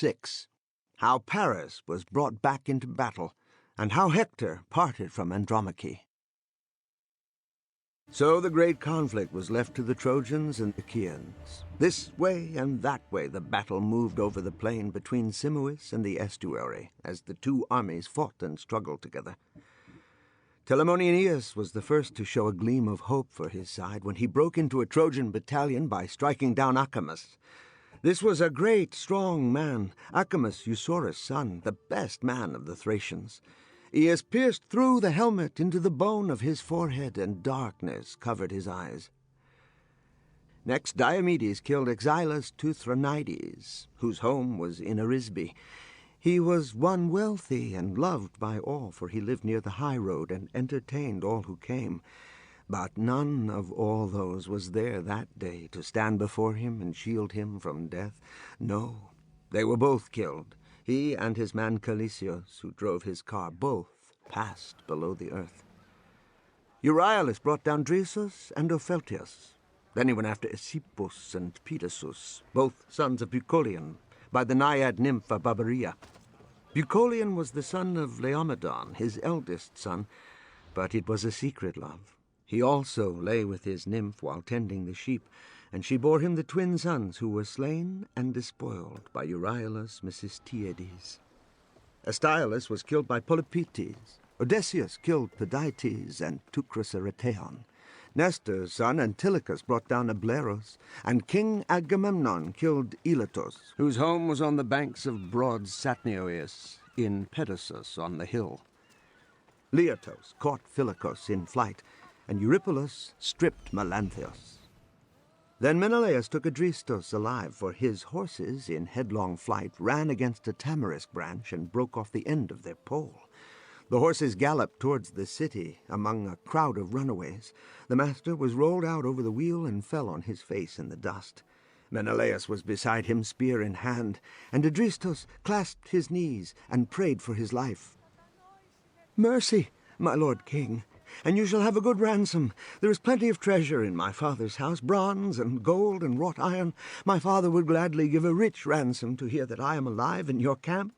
6. How Paris was brought back into battle, and how Hector parted from Andromache. So the great conflict was left to the Trojans and the Achaeans. This way and that way the battle moved over the plain between Simois and the estuary, as the two armies fought and struggled together. Telamonian Aeneas was the first to show a gleam of hope for his side when he broke into a Trojan battalion by striking down Acamas. This was a great, strong man, Acamas, Eusorus' son, the best man of the Thracians. Aeneas pierced through the helmet into the bone of his forehead, and darkness covered his eyes. Next, Diomedes killed Exilus Teuthronides, whose home was in Arisbe. He was one wealthy and loved by all, for he lived near the high road and entertained all who came. But none of all those was there that day to stand before him and shield him from death. No, they were both killed. He and his man Calisius, who drove his car, both passed below the earth. Euryalus brought down Dresus and Opheltius. Then he went after Aesipus and Pedasus, both sons of Bucolion, by the naiad nymph Barbaria. Bucolion was the son of Laomedon, his eldest son, but it was a secret love. He also lay with his nymph while tending the sheep, and she bore him the twin sons who were slain and despoiled by Euryalus Mecistiades. Astyalus was killed by Polypoetes. Odysseus killed Pedaetes and Tucracerataeon. Nestor's son Antilochus brought down Ableros, and King Agamemnon killed Elatos, whose home was on the banks of broad Satnioeus, in Pedasus on the hill. Leotos caught Phylacus in flight, and Eurypylus stripped Melanthius. Then Menelaus took Adristos alive, for his horses, in headlong flight, ran against a tamarisk branch and broke off the end of their pole. The horses galloped towards the city among a crowd of runaways. The master was rolled out over the wheel and fell on his face in the dust. Menelaus was beside him, spear in hand, and Adristos clasped his knees and prayed for his life. "Mercy, my lord king, and you shall have a good ransom. There is plenty of treasure in my father's house, bronze and gold and wrought iron. My father would gladly give a rich ransom to hear that I am alive in your camp."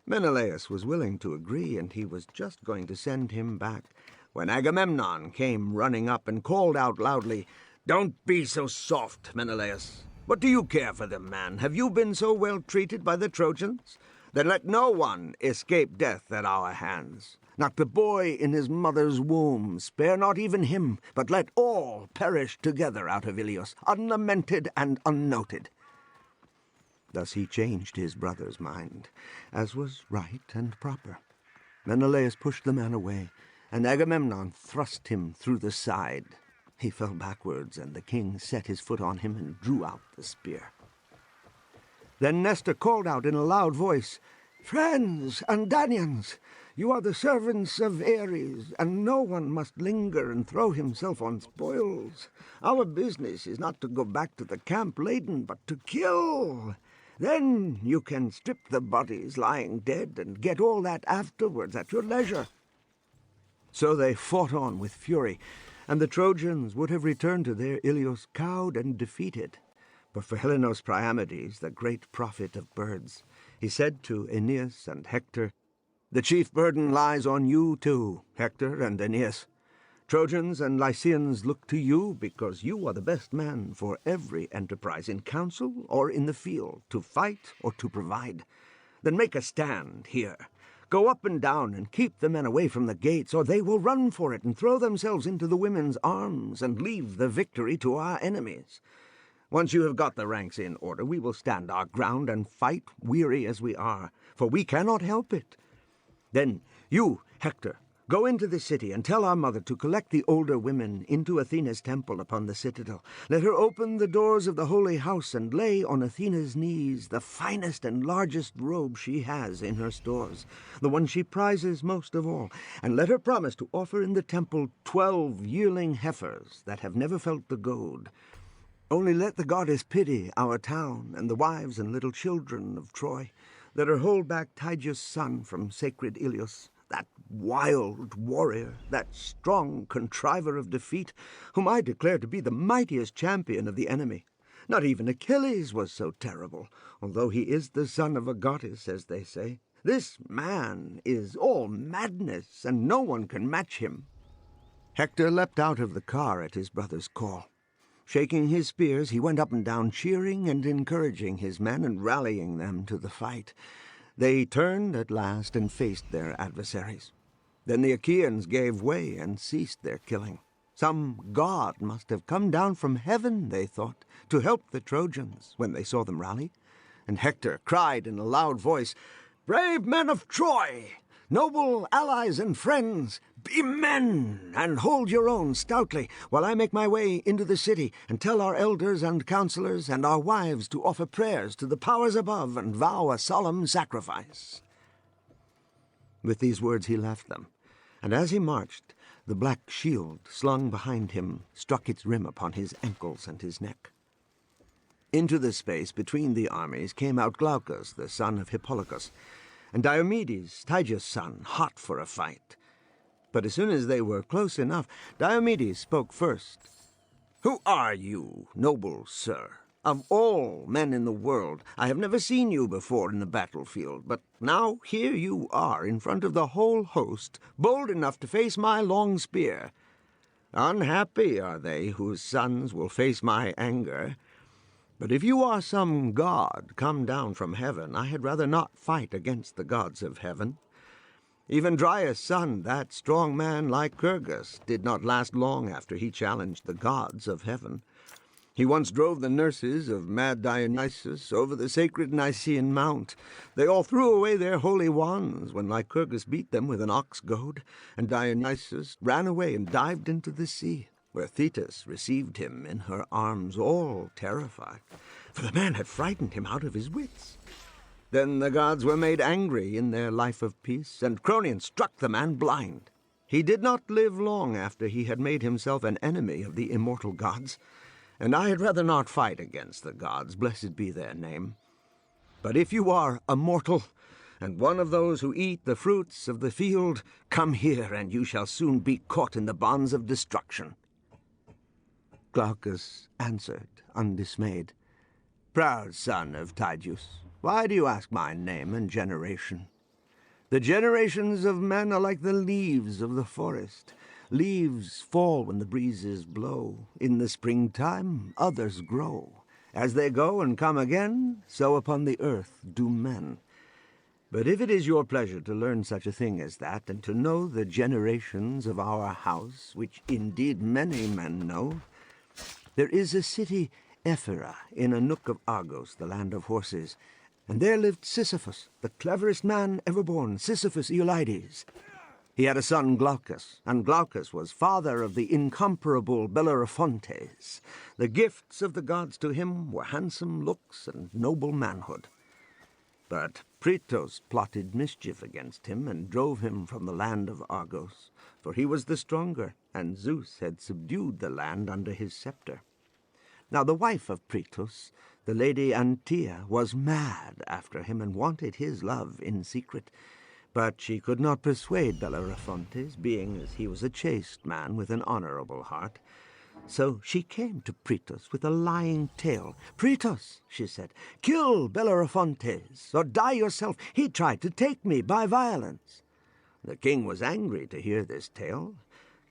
Menelaus was willing to agree, and he was just going to send him back when Agamemnon came running up and called out loudly, "Don't be so soft, Menelaus. What do you care for them, man? Have you been so well treated by the Trojans? Then let no one escape death at our hands. Not the boy in his mother's womb, spare not even him, but let all perish together out of Ilios, unlamented and unnoted." Thus he changed his brother's mind, as was right and proper. Menelaus pushed the man away, and Agamemnon thrust him through the side. He fell backwards, and the king set his foot on him and drew out the spear. Then Nestor called out in a loud voice, "Friends and Danaans, you are the servants of Ares, and no one must linger and throw himself on spoils. Our business is not to go back to the camp laden, but to kill. Then you can strip the bodies lying dead and get all that afterwards at your leisure." So they fought on with fury, and the Trojans would have returned to their Ilios cowed and defeated. But for Helenos Priamedes, the great prophet of birds, he said to Aeneas and Hector, "The chief burden lies on you too, Hector and Aeneas. Trojans and Lycians look to you because you are the best man for every enterprise, in council or in the field, to fight or to provide. Then make a stand here. Go up and down and keep the men away from the gates, or they will run for it and throw themselves into the women's arms and leave the victory to our enemies. Once you have got the ranks in order, we will stand our ground and fight, weary as we are, for we cannot help it. Then you, Hector, go into the city and tell our mother to collect the older women into Athena's temple upon the citadel. Let her open the doors of the holy house and lay on Athena's knees the finest and largest robe she has in her stores, the one she prizes most of all, and let her promise to offer in the temple 12 yearling heifers that have never felt the goad. Only let the goddess pity our town and the wives and little children of Troy. Let her hold back Tydeus' son from sacred Ilios, that wild warrior, that strong contriver of defeat, whom I declare to be the mightiest champion of the enemy. Not even Achilles was so terrible, although he is the son of a goddess, as they say. This man is all madness, and no one can match him." Hector leapt out of the car at his brother's call. Shaking his spears, he went up and down, cheering and encouraging his men and rallying them to the fight. They turned at last and faced their adversaries. Then the Achaeans gave way and ceased their killing. Some god must have come down from heaven, they thought, to help the Trojans when they saw them rally. And Hector cried in a loud voice, "Brave men of Troy, noble allies and friends, be men and hold your own stoutly, while I make my way into the city and tell our elders and counselors and our wives to offer prayers to the powers above and vow a solemn sacrifice." With these words he left them, and as he marched, the black shield slung behind him struck its rim upon his ankles and his neck. Into the space between the armies came out Glaucus, the son of Hippolochus, and Diomedes, Tydeus' son, hot for a fight. But as soon as they were close enough, Diomedes spoke first. "Who are you, noble sir? Of all men in the world, I have never seen you before in the battlefield, but now here you are in front of the whole host, bold enough to face my long spear. Unhappy are they whose sons will face my anger. But if you are some god come down from heaven, I had rather not fight against the gods of heaven. Even Dryas' son, that strong man Lycurgus, did not last long after he challenged the gods of heaven. He once drove the nurses of mad Dionysus over the sacred Nicaean Mount. They all threw away their holy wands when Lycurgus beat them with an ox goad, and Dionysus ran away and dived into the sea, where Thetis received him in her arms, all terrified, for the man had frightened him out of his wits. Then the gods were made angry in their life of peace, and Cronion struck the man blind. He did not live long after he had made himself an enemy of the immortal gods, and I had rather not fight against the gods, blessed be their name. But if you are a mortal, and one of those who eat the fruits of the field, come here, and you shall soon be caught in the bonds of destruction." Glaucus answered, undismayed, "Proud son of Tydeus, why do you ask my name and generation? The generations of men are like the leaves of the forest. Leaves fall when the breezes blow. In the springtime others grow. As they go and come again, so upon the earth do men. But if it is your pleasure to learn such a thing as that, and to know the generations of our house, which indeed many men know, there is a city, Ephyra, in a nook of Argos, the land of horses, and there lived Sisyphus, the cleverest man ever born, Sisyphus Eulides. He had a son, Glaucus, and Glaucus was father of the incomparable Bellerophontes. The gifts of the gods to him were handsome looks and noble manhood. But Pretos plotted mischief against him and drove him from the land of Argos, for he was the stronger, and Zeus had subdued the land under his scepter. Now the wife of Pretos, the lady Antea, was mad after him and wanted his love in secret. But she could not persuade Bellerophontes, being as he was a chaste man with an honorable heart. So she came to Pretos with a lying tale. "Pretos," she said, "kill Bellerophontes, or die yourself. He tried to take me by violence." The king was angry to hear this tale.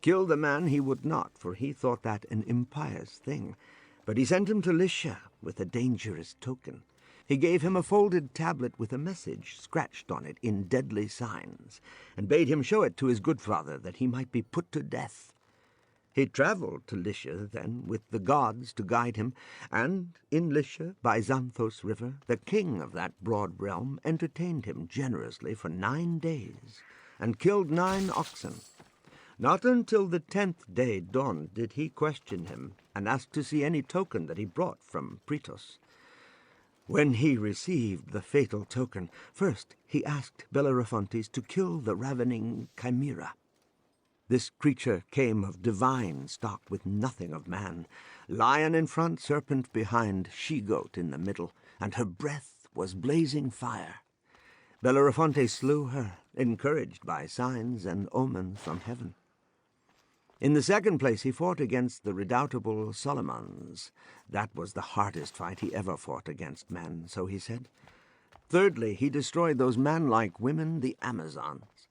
Kill the man he would not, for he thought that an impious thing. But he sent him to Lycia with a dangerous token. He gave him a folded tablet with a message scratched on it in deadly signs, and bade him show it to his good father, that he might be put to death. He travelled to Lycia, then, with the gods to guide him, and in Lycia, by Xanthos river, the king of that broad realm entertained him generously for 9 days, and killed 9 oxen. Not until the 10th day dawned did he question him, and ask to see any token that he brought from Pretos. When he received the fatal token, first he asked Bellerophontes to kill the ravening Chimera. This creature came of divine stock, with nothing of man. Lion in front, serpent behind, she-goat in the middle, and her breath was blazing fire. Bellerophontes slew her, encouraged by signs and omens from heaven. In the second place, he fought against the redoubtable Solomons. That was the hardest fight he ever fought against men, so he said. Thirdly, he destroyed those manlike women, the Amazons.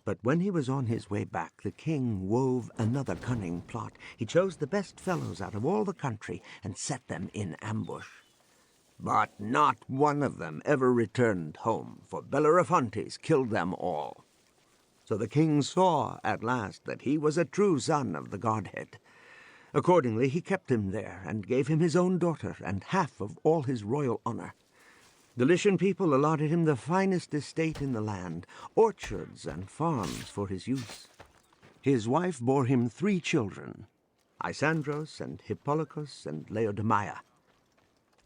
But when he was on his way back, the king wove another cunning plot. He chose the best fellows out of all the country and set them in ambush. But not one of them ever returned home, for Bellerophontes killed them all. So the king saw at last that he was a true son of the Godhead. Accordingly, he kept him there and gave him his own daughter and half of all his royal honor. The Lycian people allotted him the finest estate in the land, orchards and farms for his use. His wife bore him 3 children, Isandros and Hippolocus and Laodamia.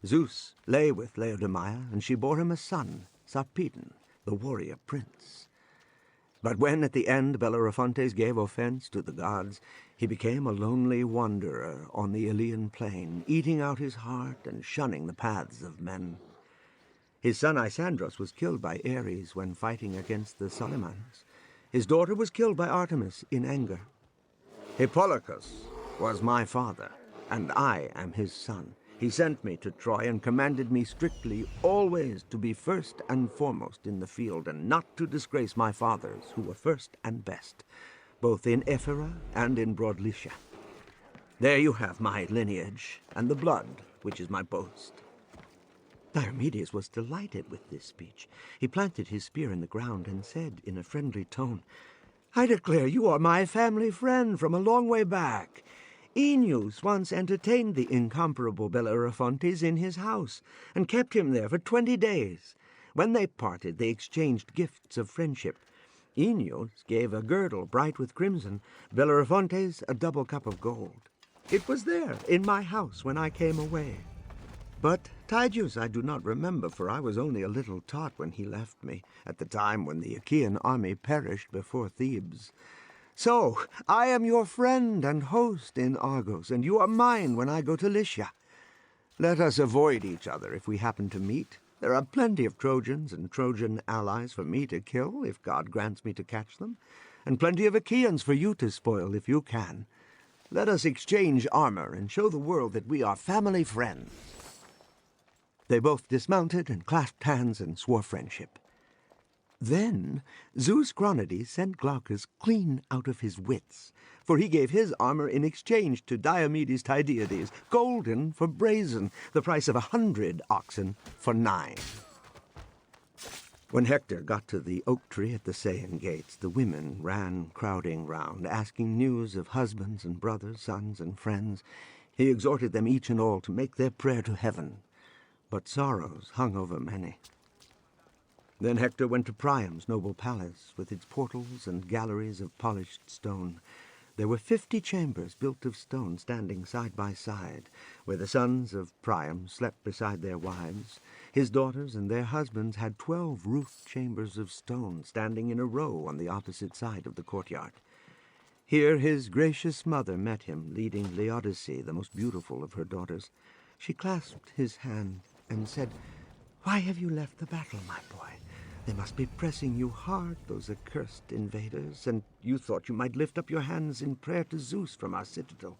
Zeus lay with Laodamia, and she bore him a son, Sarpedon, the warrior prince. But when at the end Bellerophontes gave offense to the gods, he became a lonely wanderer on the Ilian plain, eating out his heart and shunning the paths of men. His son Isandros was killed by Ares when fighting against the Solomons. His daughter was killed by Artemis in anger. Hippolocus was my father, and I am his son. He sent me to Troy and commanded me strictly always to be first and foremost in the field, and not to disgrace my fathers, who were first and best, both in Ephyra and in broad Lycia. There you have my lineage, and the blood, which is my boast. Diomedes was delighted with this speech. He planted his spear in the ground and said in a friendly tone, "I declare you are my family friend from a long way back. Aeneas once entertained the incomparable Bellerophontes in his house, and kept him there for 20 days. When they parted, they exchanged gifts of friendship. Aeneas gave a girdle bright with crimson, Bellerophontes a double cup of gold. It was there, in my house, when I came away. But Tydeus I do not remember, for I was only a little tot when he left me, at the time when the Achaean army perished before Thebes. So, I am your friend and host in Argos, and you are mine when I go to Lycia. Let us avoid each other if we happen to meet. There are plenty of Trojans and Trojan allies for me to kill, if God grants me to catch them, and plenty of Achaeans for you to spoil, if you can. Let us exchange armor and show the world that we are family friends." They both dismounted and clasped hands and swore friendship. Then Zeus Cronades sent Glaucus clean out of his wits, for he gave his armor in exchange to Diomedes Tydeades, golden for brazen, the price of 100 oxen for 9. When Hector got to the oak tree at the Scaean gates, the women ran crowding round, asking news of husbands and brothers, sons and friends. He exhorted them each and all to make their prayer to heaven, but sorrows hung over many. Then Hector went to Priam's noble palace, with its portals and galleries of polished stone. There were 50 chambers built of stone, standing side by side, where the sons of Priam slept beside their wives. His daughters and their husbands had 12 roofed chambers of stone, standing in a row on the opposite side of the courtyard. Here his gracious mother met him, leading Odyssey, the most beautiful of her daughters. She clasped his hand and said, "Why have you left the battle, my boy? They must be pressing you hard, those accursed invaders, and you thought you might lift up your hands in prayer to Zeus from our citadel.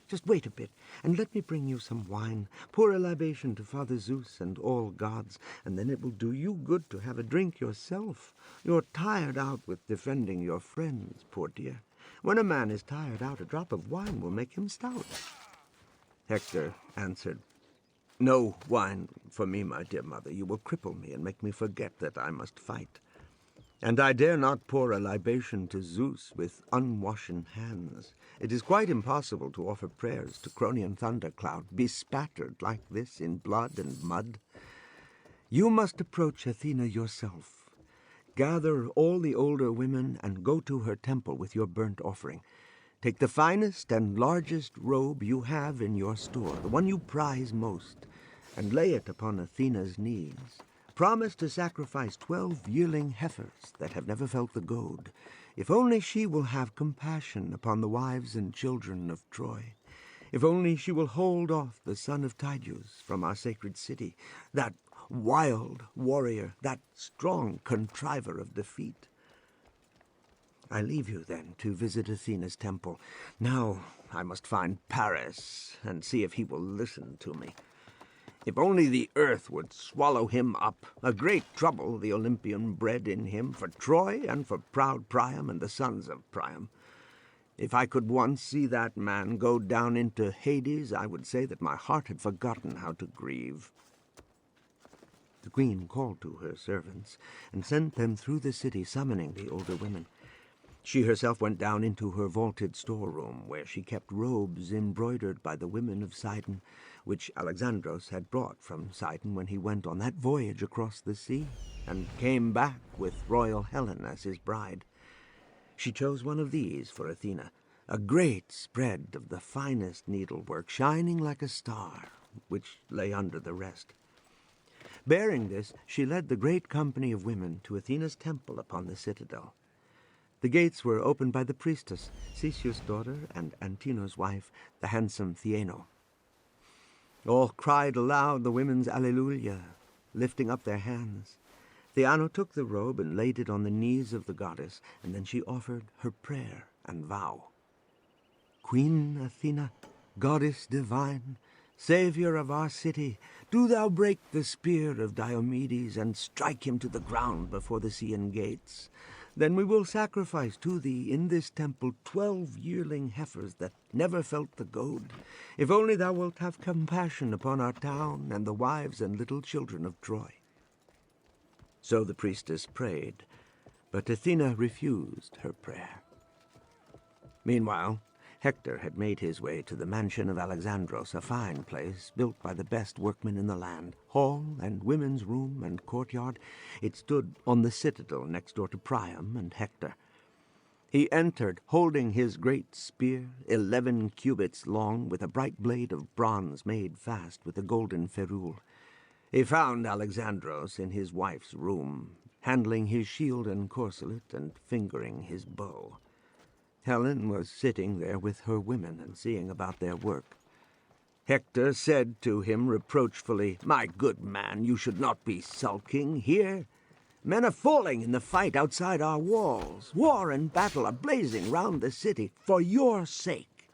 Just wait a bit, and let me bring you some wine. Pour a libation to Father Zeus and all gods, and then it will do you good to have a drink yourself. You're tired out with defending your friends, poor dear. When a man is tired out, a drop of wine will make him stout." Hector answered, "No wine for me, my dear mother. You will cripple me and make me forget that I must fight. And I dare not pour a libation to Zeus with unwashen hands. It is quite impossible to offer prayers to Cronian thundercloud, bespattered like this in blood and mud. You must approach Athena yourself. Gather all the older women and go to her temple with your burnt offering. Take the finest and largest robe you have in your store, the one you prize most, and lay it upon Athena's knees. Promise to sacrifice 12 yearling heifers that have never felt the goad, if only she will have compassion upon the wives and children of Troy. If only she will hold off the son of Tydeus from our sacred city, that wild warrior, that strong contriver of defeat." I leave you, then, to visit Athena's temple. Now I must find Paris and see if he will listen to me. If only the earth would swallow him up. A great trouble the Olympian bred in him for Troy and for proud Priam and the sons of Priam. If I could once see that man go down into Hades, I would say that my heart had forgotten how to grieve. The queen called to her servants and sent them through the city, summoning the older women. She herself went down into her vaulted storeroom, where she kept robes embroidered by the women of Sidon, which Alexandros had brought from Sidon when he went on that voyage across the sea, and came back with royal Helen as his bride. She chose one of these for Athena, a great spread of the finest needlework, shining like a star, which lay under the rest. Bearing this, she led the great company of women to Athena's temple upon the citadel. The gates were opened by the priestess, Cisseus' daughter, and Antenor's wife, the handsome Theano. All cried aloud the women's Alleluia, lifting up their hands. Theano took the robe and laid it on the knees of the goddess, and then she offered her prayer and vow. Queen Athena, goddess divine, savior of our city, do thou break the spear of Diomedes and strike him to the ground before the Scaean gates. Then we will sacrifice to thee in this temple 12 yearling heifers that never felt the goad, if only thou wilt have compassion upon our town and the wives and little children of Troy. So the priestess prayed, but Athena refused her prayer. Meanwhile, Hector had made his way to the mansion of Alexandros, a fine place built by the best workmen in the land, hall and women's room and courtyard. It stood on the citadel next door to Priam and Hector. He entered, holding his great spear, 11 cubits long, with a bright blade of bronze made fast with a golden ferrule. He found Alexandros in his wife's room, handling his shield and corselet and fingering his bow. Helen was sitting there with her women and seeing about their work. Hector said to him reproachfully, "My good man, you should not be sulking here. Men are falling in the fight outside our walls. War and battle are blazing round the city for your sake.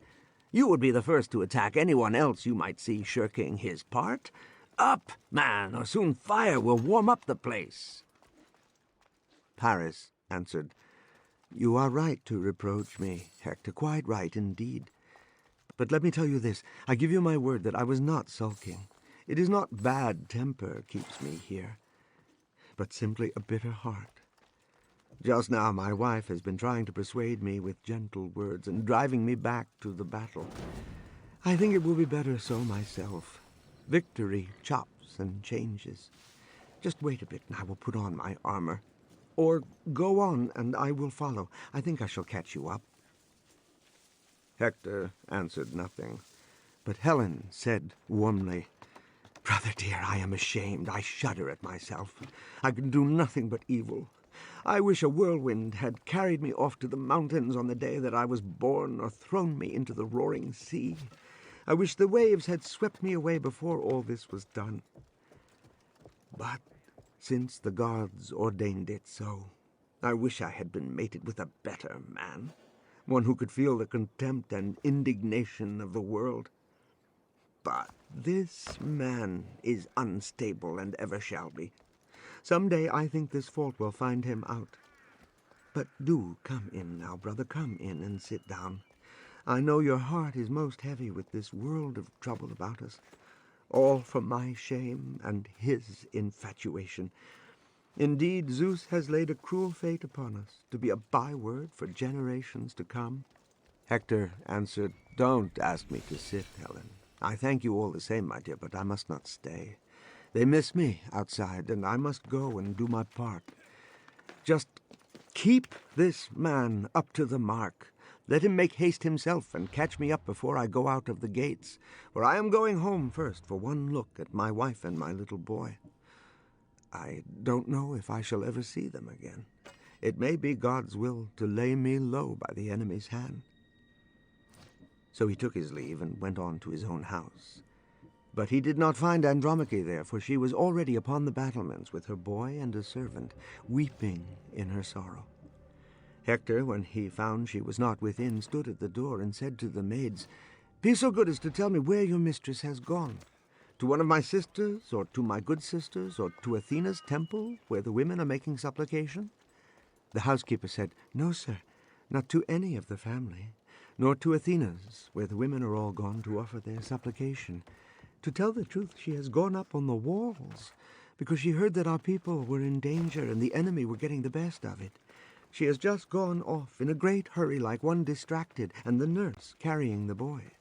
You would be the first to attack anyone else you might see shirking his part. Up, man, or soon fire will warm up the place." Paris answered, "You are right to reproach me, Hector, quite right indeed. But let me tell you this, I give you my word that I was not sulking. It is not bad temper keeps me here, but simply a bitter heart. Just now my wife has been trying to persuade me with gentle words and driving me back to the battle. I think it will be better so myself. Victory chops and changes. Just wait a bit and I will put on my armor. Or go on, and I will follow. I think I shall catch you up." Hector answered nothing, but Helen said warmly, "Brother dear, I am ashamed. I shudder at myself. I can do nothing but evil. I wish a whirlwind had carried me off to the mountains on the day that I was born, or thrown me into the roaring sea. I wish the waves had swept me away before all this was done. But since the gods ordained it so, I wish I had been mated with a better man, one who could feel the contempt and indignation of the world. But this man is unstable and ever shall be. Some day I think this fault will find him out. But do come in now, brother, come in and sit down. I know your heart is most heavy with this world of trouble about us. All from my shame and his infatuation. Indeed, Zeus has laid a cruel fate upon us, to be a byword for generations to come." Hector answered, "Don't ask me to sit, Helen. I thank you all the same, my dear, but I must not stay. They miss me outside, and I must go and do my part. Just keep this man up to the mark. Let him make haste himself and catch me up before I go out of the gates, for I am going home first for one look at my wife and my little boy. I don't know if I shall ever see them again. It may be God's will to lay me low by the enemy's hand." So he took his leave and went on to his own house. But he did not find Andromache there, for she was already upon the battlements with her boy and a servant, weeping in her sorrow. Hector, when he found she was not within, stood at the door and said to the maids, "Be so good as to tell me where your mistress has gone. To one of my sisters, or to my good sisters, or to Athena's temple, where the women are making supplication?" The housekeeper said, "No, sir, not to any of the family, nor to Athena's, where the women are all gone to offer their supplication. To tell the truth, she has gone up on the walls, because she heard that our people were in danger and the enemy were getting the best of it. She has just gone off in a great hurry like one distracted, and the nurse carrying the boy."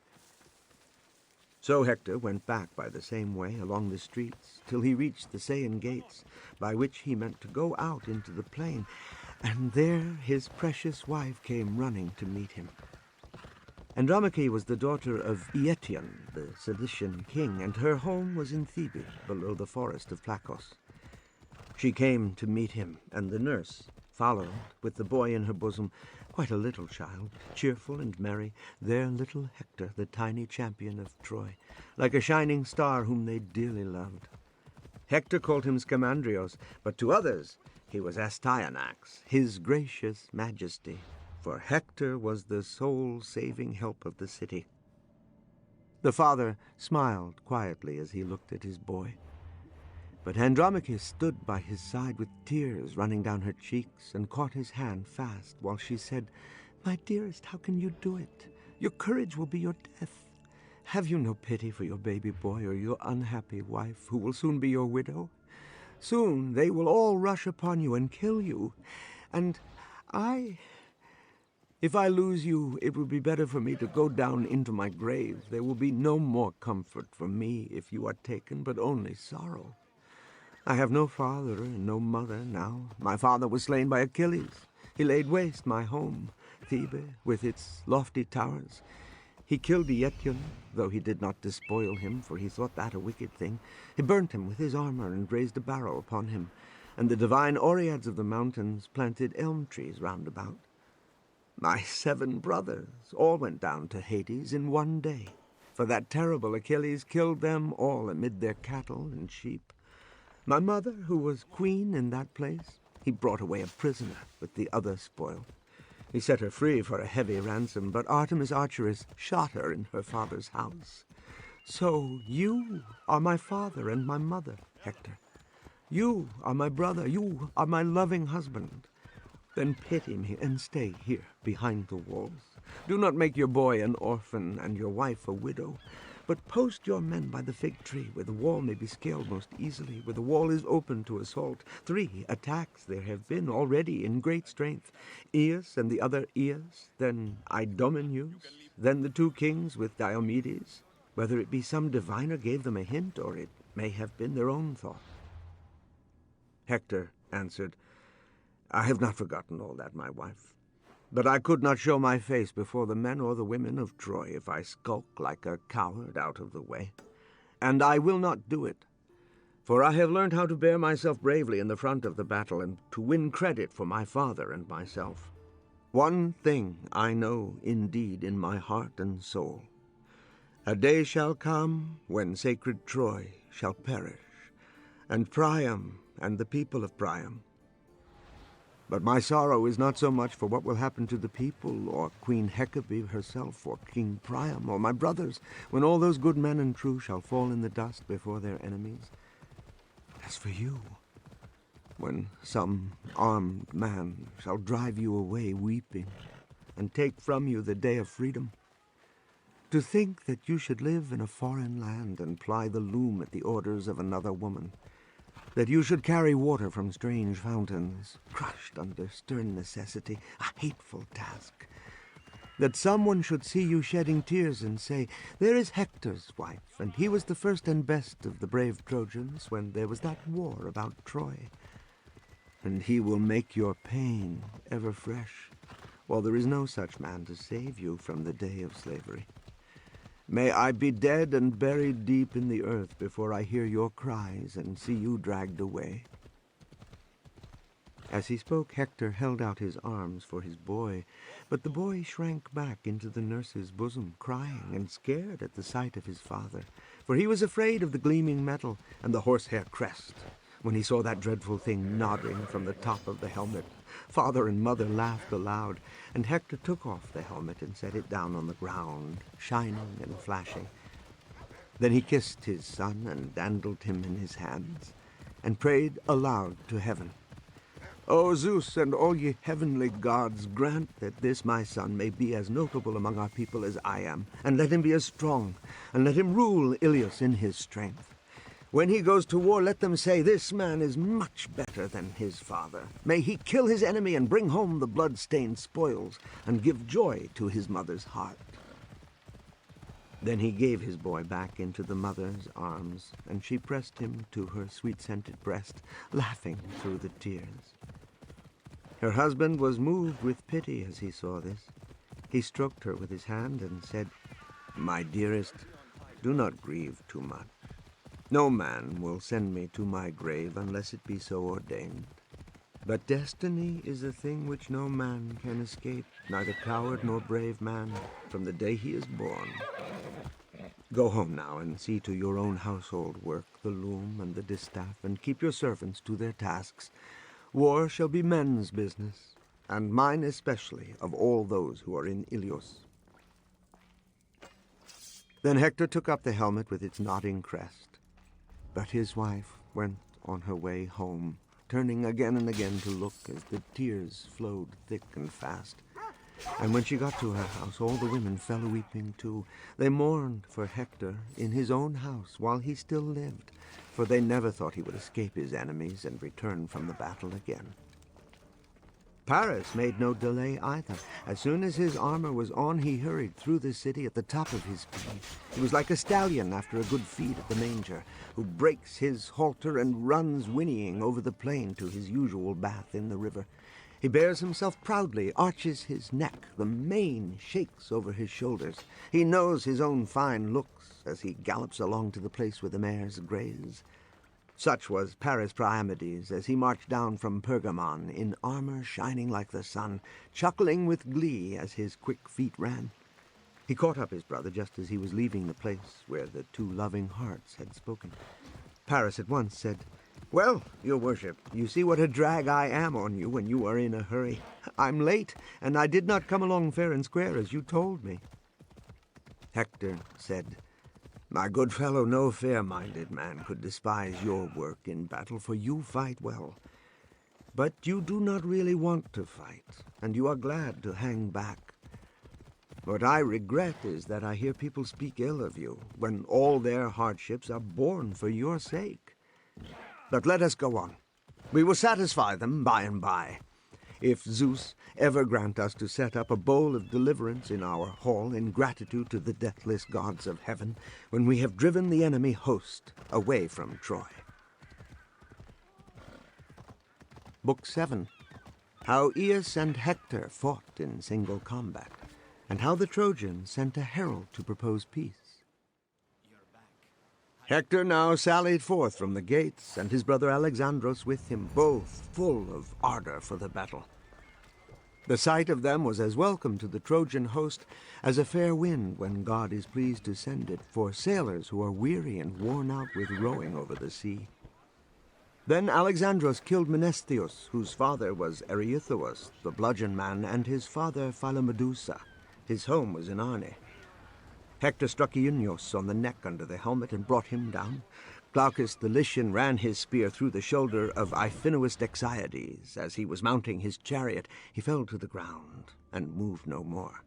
So Hector went back by the same way along the streets till he reached the Scaean gates, by which he meant to go out into the plain, and there his precious wife came running to meet him. Andromache was the daughter of Eetion, the Cilician king, and her home was in Thebe, below the forest of Plakos. She came to meet him, and the nurse followed, with the boy in her bosom, quite a little child, cheerful and merry, their little Hector, the tiny champion of Troy, like a shining star whom they dearly loved. Hector called him Scamandrios, but to others he was Astyanax, his gracious majesty, for Hector was the sole saving help of the city. The father smiled quietly as he looked at his boy. But Andromache stood by his side with tears running down her cheeks and caught his hand fast while she said, "My dearest, how can you do it? Your courage will be your death. Have you no pity for your baby boy or your unhappy wife, who will soon be your widow? Soon they will all rush upon you and kill you. And if I lose you, it will be better for me to go down into my grave. There will be no more comfort for me if you are taken, but only sorrow. I have no father and no mother now. My father was slain by Achilles. He laid waste my home, Thebe, with its lofty towers. He killed Eetion, though he did not despoil him, for he thought that a wicked thing. He burnt him with his armor and raised a barrow upon him, and the divine Oreads of the mountains planted elm trees round about. My 7 brothers all went down to Hades in one day, for that terrible Achilles killed them all amid their cattle and sheep. My mother, who was queen in that place, he brought away a prisoner with the other spoil. He set her free for a heavy ransom, but Artemis Archeress shot her in her father's house. So you are my father and my mother, Hector. You are my brother. You are my loving husband. Then pity me and stay here behind the walls. Do not make your boy an orphan and your wife a widow, but post your men by the fig tree, where the wall may be scaled most easily, where the wall is open to assault. 3 attacks there have been already in great strength. Aeus and the other Aeus, then Idomeneus, then the 2 kings with Diomedes. Whether it be some diviner gave them a hint, or it may have been their own thought." Hector answered, "I have not forgotten all that, my wife. But I could not show my face before the men or the women of Troy if I skulk like a coward out of the way. And I will not do it, for I have learned how to bear myself bravely in the front of the battle and to win credit for my father and myself. One thing I know indeed in my heart and soul. A day shall come when sacred Troy shall perish, and Priam and the people of Priam. But my sorrow is not so much for what will happen to the people, or Queen Hecabe herself, or King Priam, or my brothers, when all those good men and true shall fall in the dust before their enemies. As for you, when some armed man shall drive you away weeping, and take from you the day of freedom, to think that you should live in a foreign land and ply the loom at the orders of another woman, that you should carry water from strange fountains, crushed under stern necessity, a hateful task. That someone should see you shedding tears and say, 'There is Hector's wife, and he was the first and best of the brave Trojans when there was that war about Troy. And he will make your pain ever fresh, while there is no such man to save you from the day of slavery. May I be dead and buried deep in the earth before I hear your cries and see you dragged away.'" As he spoke, Hector held out his arms for his boy, but the boy shrank back into the nurse's bosom, crying and scared at the sight of his father, for he was afraid of the gleaming metal and the horsehair crest when he saw that dreadful thing nodding from the top of the helmet. Father and mother laughed aloud, and Hector took off the helmet and set it down on the ground, shining and flashing. Then he kissed his son and dandled him in his hands, and prayed aloud to heaven. O Zeus and all ye heavenly gods, grant that this my son may be as notable among our people as I am, and let him be as strong, and let him rule Ilios in his strength. When he goes to war, let them say, this man is much better than his father. May he kill his enemy and bring home the blood-stained spoils, and give joy to his mother's heart. Then he gave his boy back into the mother's arms, and she pressed him to her sweet-scented breast, laughing through the tears. Her husband was moved with pity as he saw this. He stroked her with his hand and said, My dearest, do not grieve too much. No man will send me to my grave unless it be so ordained. But destiny is a thing which no man can escape, neither coward nor brave man, from the day he is born. Go home now and see to your own household work, the loom and the distaff, and keep your servants to their tasks. War shall be men's business, and mine especially, of all those who are in Ilios. Then Hector took up the helmet with its nodding crest, but his wife went on her way home, turning again and again to look as the tears flowed thick and fast. And when she got to her house, all the women fell weeping too. They mourned for Hector in his own house while he still lived, for they never thought he would escape his enemies and return from the battle again. Paris made no delay either. As soon as his armor was on, he hurried through the city at the top of his speed. He was like a stallion after a good feed at the manger, who breaks his halter and runs whinnying over the plain to his usual bath in the river. He bears himself proudly, arches his neck, the mane shakes over his shoulders. He knows his own fine looks as he gallops along to the place where the mares graze. Such was Paris Priamides as he marched down from Pergamon in armor shining like the sun, chuckling with glee as his quick feet ran. He caught up his brother just as he was leaving the place where the two loving hearts had spoken. Paris at once said, Well, your worship, you see what a drag I am on you when you are in a hurry. I'm late, and I did not come along fair and square as you told me. Hector said, My good fellow, no fair-minded man could despise your work in battle, for you fight well. But you do not really want to fight, and you are glad to hang back. What I regret is that I hear people speak ill of you, when all their hardships are borne for your sake. But let us go on. We will satisfy them by and by. If Zeus ever grant us to set up a bowl of deliverance in our hall in gratitude to the deathless gods of heaven, when we have driven the enemy host away from Troy. Book 7. How Aeneas and Hector fought in single combat, and how the Trojans sent a herald to propose peace. Hector now sallied forth from the gates, and his brother Alexandros with him, both full of ardor for the battle. The sight of them was as welcome to the Trojan host as a fair wind when God is pleased to send it for sailors who are weary and worn out with rowing over the sea. Then Alexandros killed Menestheus, whose father was Erythoas, the bludgeon man, and his father Philomedusa. His home was in Arne. Hector struck Iunios on the neck under the helmet and brought him down. Glaucus the Lycian ran his spear through the shoulder of Iphinous Dexiades. As he was mounting his chariot, he fell to the ground and moved no more.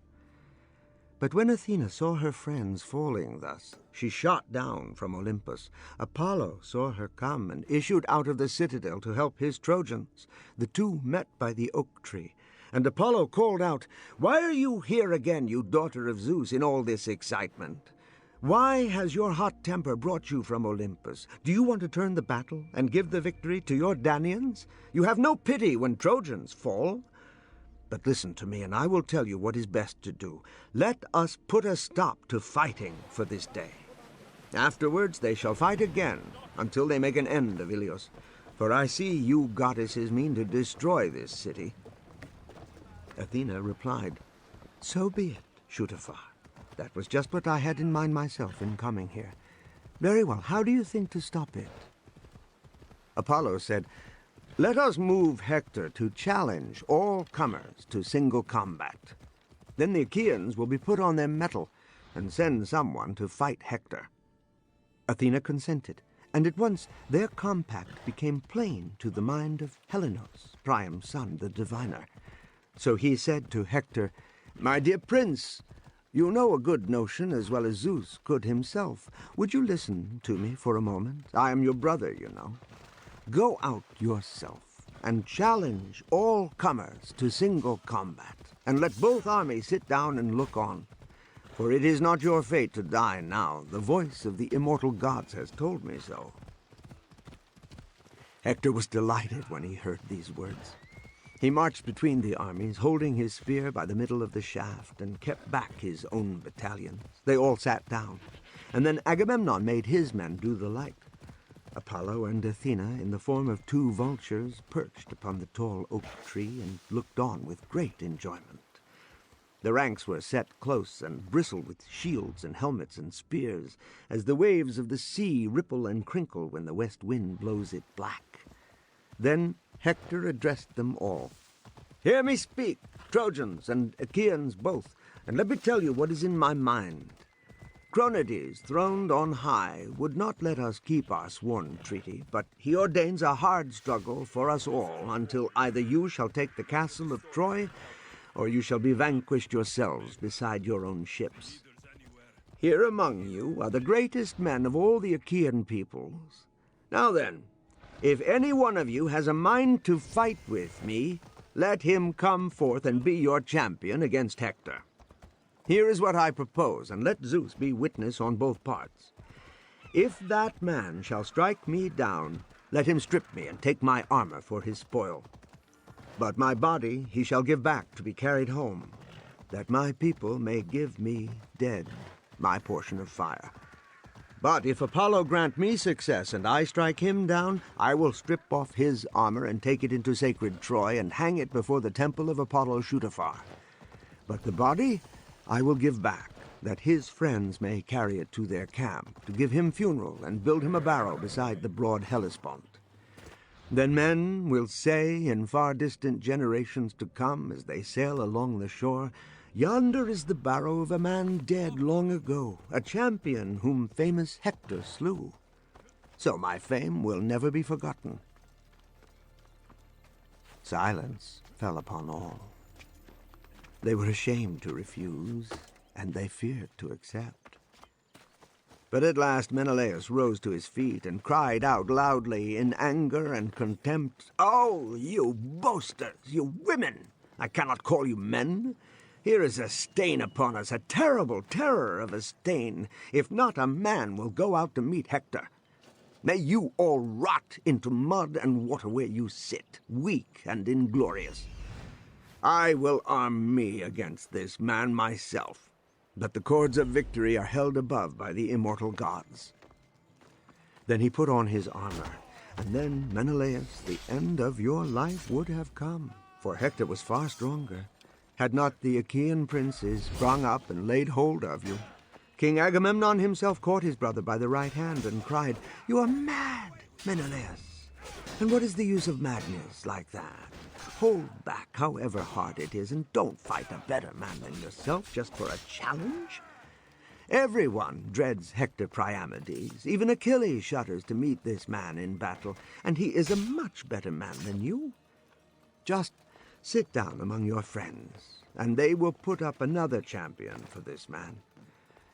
But when Athena saw her friends falling thus, she shot down from Olympus. Apollo saw her come and issued out of the citadel to help his Trojans. The two met by the oak tree. And Apollo called out, "Why are you here again, you daughter of Zeus, in all this excitement? Why has your hot temper brought you from Olympus? Do you want to turn the battle and give the victory to your Danaans? You have no pity when Trojans fall. But listen to me, and I will tell you what is best to do. Let us put a stop to fighting for this day. Afterwards they shall fight again, until they make an end of Ilios. For I see you goddesses mean to destroy this city." Athena replied, "So be it, Shutafar. That was just what I had in mind myself in coming here. Very well, how do you think to stop it?" Apollo said, Let us move Hector to challenge all comers to single combat. Then the Achaeans will be put on their mettle and send someone to fight Hector." Athena consented, and at once their compact became plain to the mind of Helenos, Priam's son, the diviner. So he said to Hector, "My dear prince, you know a good notion as well as Zeus could himself. Would you listen to me for a moment? I am your brother, you know. Go out yourself and challenge all comers to single combat, and let both armies sit down and look on. For it is not your fate to die now. The voice of the immortal gods has told me so." Hector was delighted when he heard these words. He marched between the armies, holding his spear by the middle of the shaft, and kept back his own battalions. They all sat down, and then Agamemnon made his men do the like. Apollo and Athena, in the form of two vultures, perched upon the tall oak tree and looked on with great enjoyment. The ranks were set close and bristled with shields and helmets and spears, as the waves of the sea ripple and crinkle when the west wind blows it black. Then Hector addressed them all. "Hear me speak, Trojans and Achaeans both, and let me tell you what is in my mind. Cronides, throned on high, would not let us keep our sworn treaty, but he ordains a hard struggle for us all until either you shall take the castle of Troy, or you shall be vanquished yourselves beside your own ships. Here among you are the greatest men of all the Achaean peoples. Now then, if any one of you has a mind to fight with me, let him come forth and be your champion against Hector. Here is what I propose, and let Zeus be witness on both parts. If that man shall strike me down, let him strip me and take my armor for his spoil. But my body he shall give back to be carried home, that my people may give me dead my portion of fire. But if Apollo grant me success and I strike him down, I will strip off his armor and take it into sacred Troy and hang it before the temple of Apollo Shootifar. But the body I will give back, that his friends may carry it to their camp, to give him funeral and build him a barrow beside the broad Hellespont. Then men will say in far distant generations to come, as they sail along the shore, 'Yonder is the barrow of a man dead long ago, a champion whom famous Hector slew.' So my fame will never be forgotten." Silence fell upon all. They were ashamed to refuse, and they feared to accept. But at last Menelaus rose to his feet and cried out loudly in anger and contempt, "Oh, you boasters, you women! I cannot call you men. Here is a stain upon us, a terrible terror of a stain, if not a man will go out to meet Hector. May you all rot into mud and water where you sit, weak and inglorious. I will arm me against this man myself, but the cords of victory are held above by the immortal gods." Then he put on his armor, and then, Menelaus, the end of your life would have come, for Hector was far stronger, had not the Achaean princes sprung up and laid hold of you. King Agamemnon himself caught his brother by the right hand and cried, "You are mad, Menelaus! And what is the use of madness like that? Hold back, however hard it is, and don't fight a better man than yourself just for a challenge. Everyone dreads Hector Priamedes. Even Achilles shudders to meet this man in battle, and he is a much better man than you. Just sit down among your friends, and they will put up another champion for this man.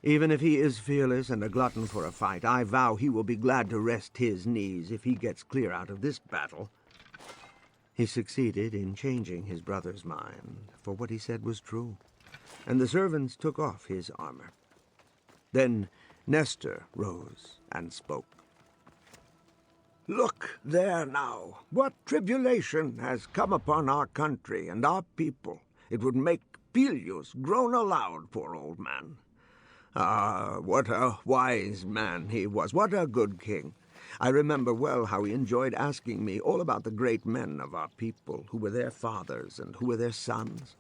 Even if he is fearless and a glutton for a fight, I vow he will be glad to rest his knees if he gets clear out of this battle." He succeeded in changing his brother's mind, for what he said was true, and the servants took off his armor. Then Nestor rose and spoke. "Look there now! What tribulation has come upon our country and our people! It would make Peleus groan aloud, poor old man. Ah, what a wise man he was! What a good king! I remember well how he enjoyed asking me all about the great men of our people, who were their fathers and who were their sons.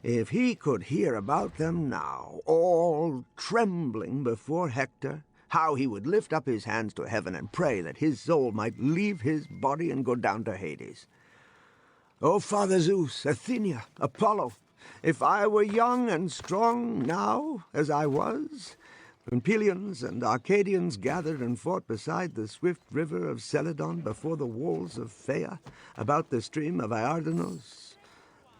If he could hear about them now, all trembling before Hector, how he would lift up his hands to heaven and pray that his soul might leave his body and go down to Hades. "O Father Zeus, Athena, Apollo, if I were young and strong now, as I was, when Pelians and Arcadians gathered and fought beside the swift river of Celadon before the walls of Phaea, about the stream of Iardanos,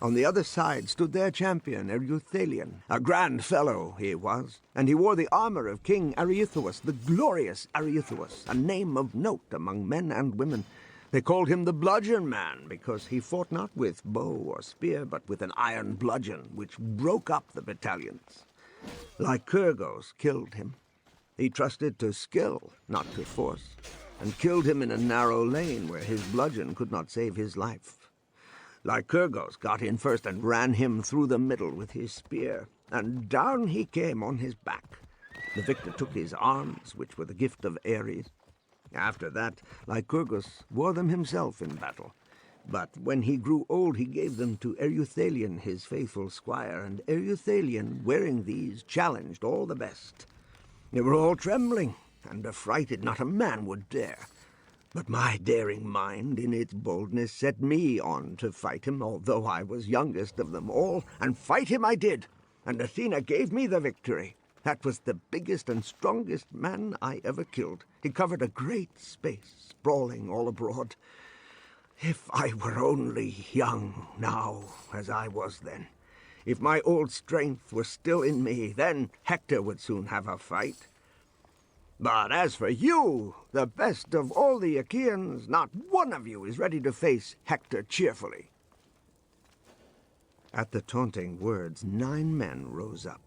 on the other side stood their champion, Ereuthalion. A grand fellow he was, and he wore the armor of King Areithous, the glorious Areithous, a name of note among men and women. They called him the Bludgeon Man, because he fought not with bow or spear, but with an iron bludgeon, which broke up the battalions. Lycurgus killed him. He trusted to skill, not to force, and killed him in a narrow lane where his bludgeon could not save his life. Lycurgus got in first and ran him through the middle with his spear, and down he came on his back. The victor took his arms, which were the gift of Ares. After that, Lycurgus wore them himself in battle. But when he grew old, he gave them to Ereuthalion, his faithful squire, and Ereuthalion, wearing these, challenged all the best. They were all trembling and affrighted, not a man would dare. But my daring mind, in its boldness, set me on to fight him, although I was youngest of them all, and fight him I did, and Athena gave me the victory. That was the biggest and strongest man I ever killed. He covered a great space, sprawling all abroad. If I were only young now, as I was then, if my old strength were still in me, then Hector would soon have a fight. But as for you, the best of all the Achaeans, not one of you is ready to face Hector cheerfully." At the taunting words, 9 men rose up.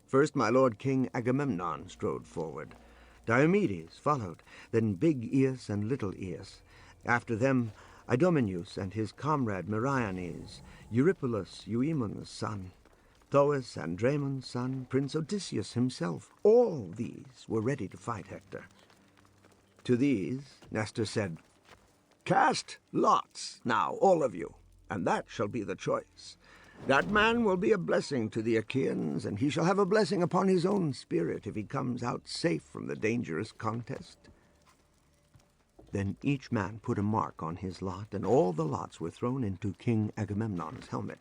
First my lord King Agamemnon strode forward. Diomedes followed, then big Aeus and little Aeus. After them, Idomeneus and his comrade Meriones, Eurypylus, Euaemon's son, Thoas, Andraemon's son, Prince Odysseus himself. All these were ready to fight Hector. To these, Nestor said, "Cast lots now, all of you, and that shall be the choice. That man will be a blessing to the Achaeans, and he shall have a blessing upon his own spirit if he comes out safe from the dangerous contest." Then each man put a mark on his lot, and all the lots were thrown into King Agamemnon's helmet.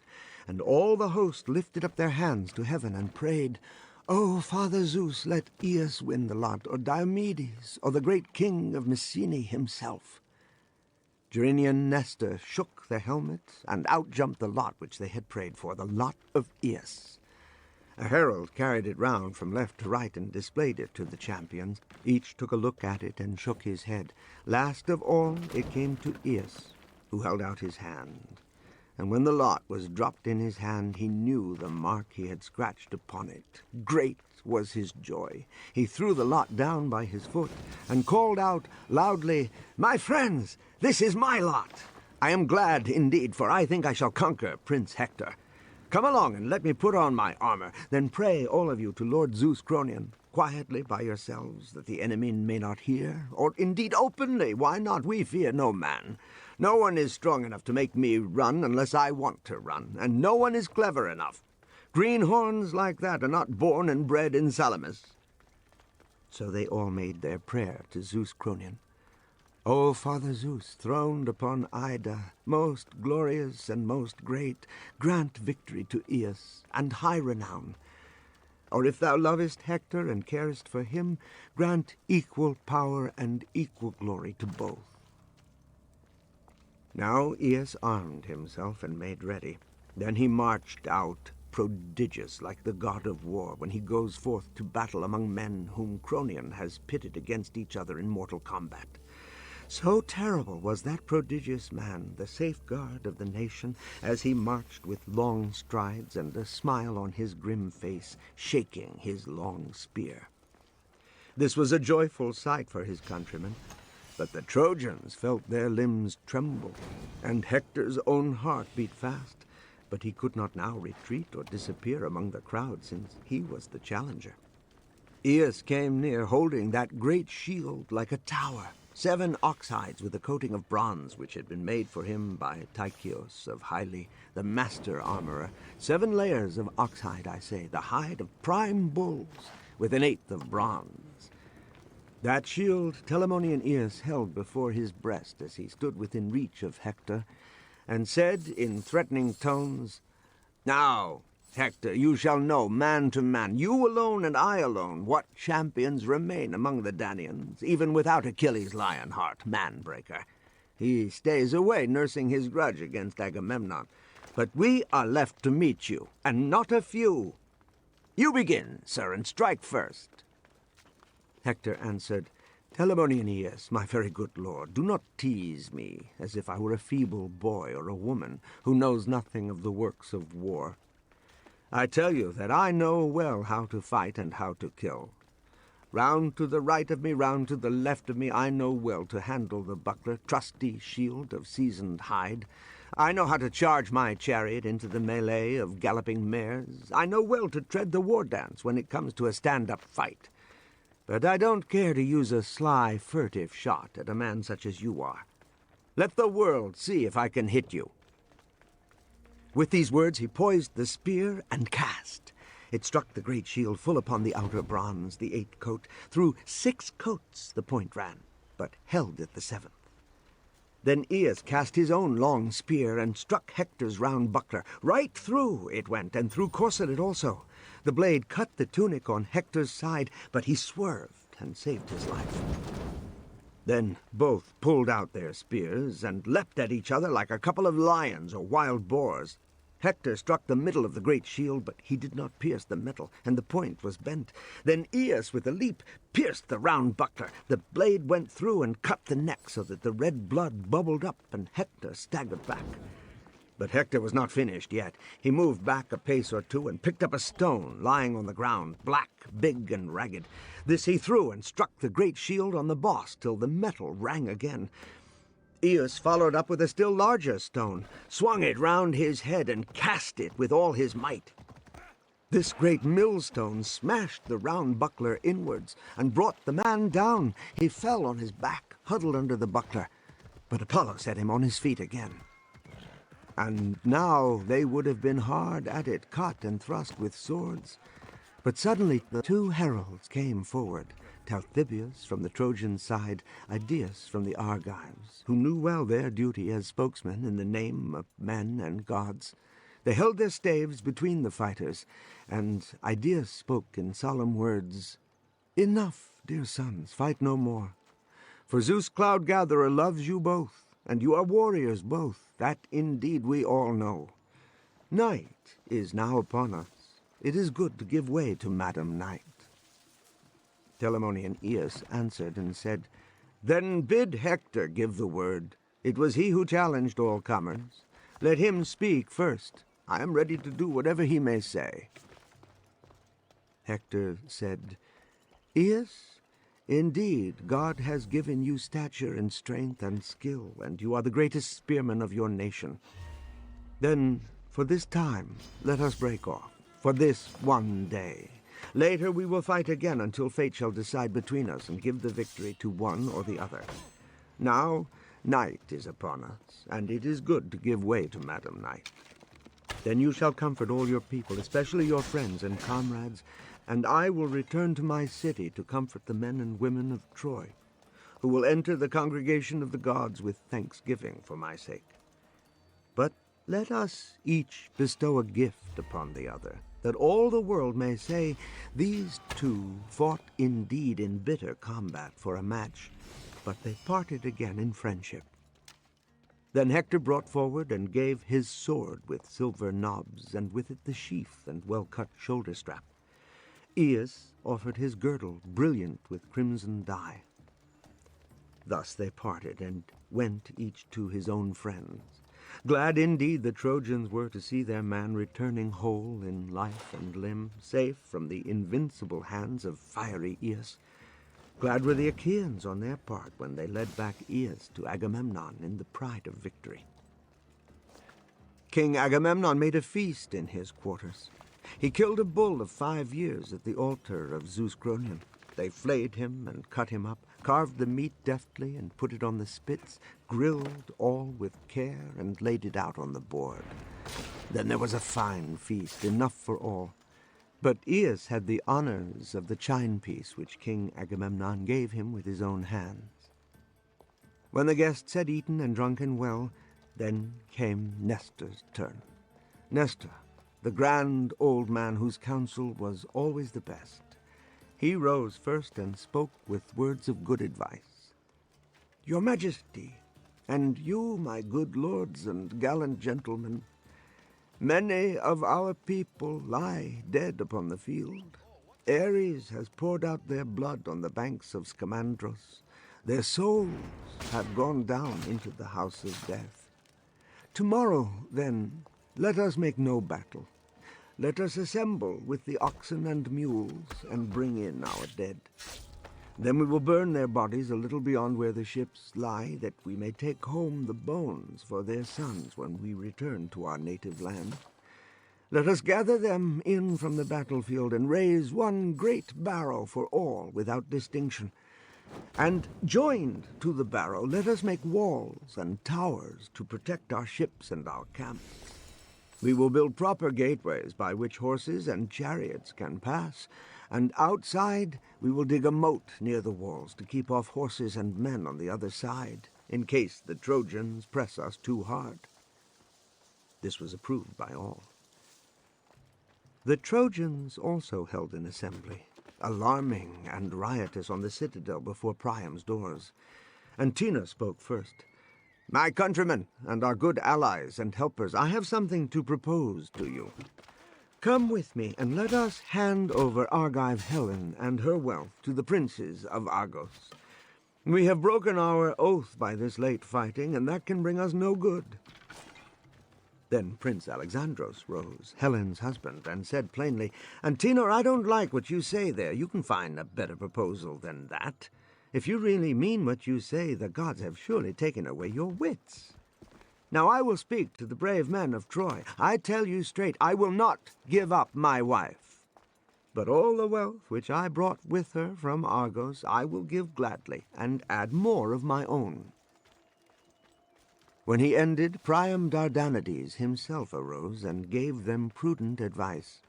And all the host lifted up their hands to heaven and prayed, "O Father Zeus, let Aeus win the lot, or Diomedes, or the great king of Mycenae himself." Gerenian Nestor shook the helmet, and out jumped the lot which they had prayed for, the lot of Aeus. A herald carried it round from left to right and displayed it to the champions. Each took a look at it and shook his head. Last of all it came to Aeus, who held out his hand. And when the lot was dropped in his hand, he knew the mark he had scratched upon it. Great was his joy. He threw the lot down by his foot and called out loudly, "My friends, this is my lot. I am glad indeed, for I think I shall conquer Prince Hector. Come along and let me put on my armor. Then pray all of you to Lord Zeus Cronion, quietly by yourselves, that the enemy may not hear, or indeed openly. Why not? We fear no man. No one is strong enough to make me run unless I want to run, and no one is clever enough. Greenhorns like that are not born and bred in Salamis." So they all made their prayer to Zeus Cronion. "O Father Zeus, throned upon Ida, most glorious and most great, grant victory to Aeus and high renown. Or if thou lovest Hector and carest for him, grant equal power and equal glory to both." Now Aeus armed himself and made ready. Then he marched out, prodigious like the god of war when he goes forth to battle among men whom Cronion has pitted against each other in mortal combat. So terrible was that prodigious man, the safeguard of the nation, as he marched with long strides and a smile on his grim face, shaking his long spear. This was a joyful sight for his countrymen, but the Trojans felt their limbs tremble, and Hector's own heart beat fast, but he could not now retreat or disappear among the crowd, since he was the challenger. Aeus came near, holding that great shield like a tower, 7 ox hides with a coating of bronze which had been made for him by Tychios of Hyle, the master armorer. 7 layers of ox hide, I say, the hide of prime bulls, with an 1/8 of bronze. That shield Telamonian Aeneas held before his breast as he stood within reach of Hector, and said in threatening tones, "Now, Hector, you shall know, man to man, you alone and I alone, what champions remain among the Danaans, even without Achilles' lion heart, man-breaker. He stays away, nursing his grudge against Agamemnon. But we are left to meet you, and not a few. You begin, sir, and strike first." Hector answered, "Telamonian Aeneas, my very good lord, do not tease me as if I were a feeble boy or a woman who knows nothing of the works of war. I tell you that I know well how to fight and how to kill. Round to the right of me, round to the left of me, I know well to handle the buckler, trusty shield of seasoned hide. I know how to charge my chariot into the melee of galloping mares. I know well to tread the war dance when it comes to a stand-up fight. But I don't care to use a sly, furtive shot at a man such as you are. Let the world see if I can hit you." With these words he poised the spear and cast. It struck the great shield full upon the outer bronze, the 8th coat. Through 6 coats the point ran, but held at the 7th. Then Aeneas cast his own long spear and struck Hector's round buckler. Right through it went, and through corselet also. The blade cut the tunic on Hector's side, but he swerved and saved his life. Then both pulled out their spears and leapt at each other like a couple of lions or wild boars. Hector struck the middle of the great shield, but he did not pierce the metal, and the point was bent. Then Aeneas, with a leap, pierced the round buckler. The blade went through and cut the neck so that the red blood bubbled up, and Hector staggered back. But Hector was not finished yet. He moved back a pace or two and picked up a stone lying on the ground, black, big, and ragged. This he threw and struck the great shield on the boss till the metal rang again. Aeneas followed up with a still larger stone, swung it round his head, and cast it with all his might. This great millstone smashed the round buckler inwards and brought the man down. He fell on his back, huddled under the buckler, but Apollo set him on his feet again. And now they would have been hard at it, cut and thrust with swords. But suddenly the 2 heralds came forward, Talthybius from the Trojan side, Idaeus from the Argives, who knew well their duty as spokesmen in the name of men and gods. They held their staves between the fighters, and Idaeus spoke in solemn words, "Enough, dear sons, fight no more. For Zeus Cloud-gatherer loves you both, and you are warriors both. That indeed we all know. Night is now upon us. It is good to give way to Madam Night." Telamonian Aeneas answered and said, "Then bid Hector give the word. It was he who challenged all comers. Let him speak first. I am ready to do whatever he may say." Hector said, "Aeneas, indeed, God has given you stature and strength and skill, and you are the greatest spearman of your nation. Then, for this time, let us break off, for this one day. Later we will fight again until fate shall decide between us and give the victory to one or the other. Now, night is upon us, and it is good to give way to Madam Night. Then you shall comfort all your people, especially your friends and comrades, and I will return to my city to comfort the men and women of Troy, who will enter the congregation of the gods with thanksgiving for my sake. But let us each bestow a gift upon the other, that all the world may say, these 2 fought indeed in bitter combat for a match, but they parted again in friendship." Then Hector brought forward and gave his sword with silver knobs, and with it the sheath and well-cut shoulder-strap. Aeneas offered his girdle, brilliant with crimson dye. Thus they parted, and went each to his own friends. Glad indeed the Trojans were to see their man returning whole in life and limb, safe from the invincible hands of fiery Aeneas. Glad were the Achaeans on their part when they led back Aeneas to Agamemnon in the pride of victory. King Agamemnon made a feast in his quarters. He killed a bull of 5 years at the altar of Zeus Cronion. They flayed him and cut him up, carved the meat deftly and put it on the spits, grilled all with care and laid it out on the board. Then there was a fine feast, enough for all. But Aias had the honors of the chine piece which King Agamemnon gave him with his own hands. When the guests had eaten and drunken well, then came Nestor's turn. Nestor, the grand old man whose counsel was always the best. He rose first and spoke with words of good advice. "Your Majesty, and you, my good lords and gallant gentlemen, many of our people lie dead upon the field. Ares has poured out their blood on the banks of Scamandros. Their souls have gone down into the house of death. Tomorrow, then, let us make no battle. Let us assemble with the oxen and mules and bring in our dead. Then we will burn their bodies a little beyond where the ships lie, that we may take home the bones for their sons when we return to our native land. Let us gather them in from the battlefield and raise one great barrow for all without distinction. And joined to the barrow, let us make walls and towers to protect our ships and our camps. We will build proper gateways by which horses and chariots can pass, and outside we will dig a moat near the walls to keep off horses and men on the other side, in case the Trojans press us too hard." This was approved by all. The Trojans also held an assembly, alarming and riotous on the citadel before Priam's doors. Antenor spoke first. "My countrymen, and our good allies and helpers, I have something to propose to you. Come with me, and let us hand over Argive Helen and her wealth to the princes of Argos. We have broken our oath by this late fighting, and that can bring us no good." Then Prince Alexandros rose, Helen's husband, and said plainly, "Antenor, I don't like what you say there. You can find a better proposal than that. If you really mean what you say, the gods have surely taken away your wits. Now I will speak to the brave men of Troy. I tell you straight, I will not give up my wife. But all the wealth which I brought with her from Argos I will give gladly, and add more of my own." When he ended, Priam Dardanides himself arose and gave them prudent advice.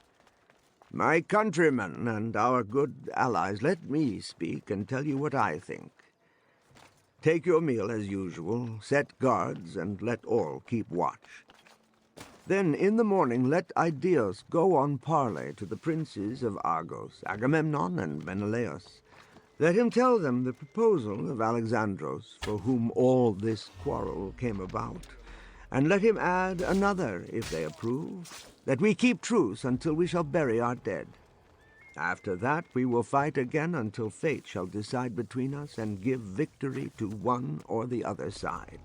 "My countrymen and our good allies, let me speak and tell you what I think. Take your meal as usual, set guards, and let all keep watch. Then in the morning let Idaeus go on parley to the princes of Argos, Agamemnon and Menelaus. Let him tell them the proposal of Alexandros, for whom all this quarrel came about, and let him add another, if they approve, that we keep truce until we shall bury our dead. After that we will fight again until fate shall decide between us and give victory to one or the other side."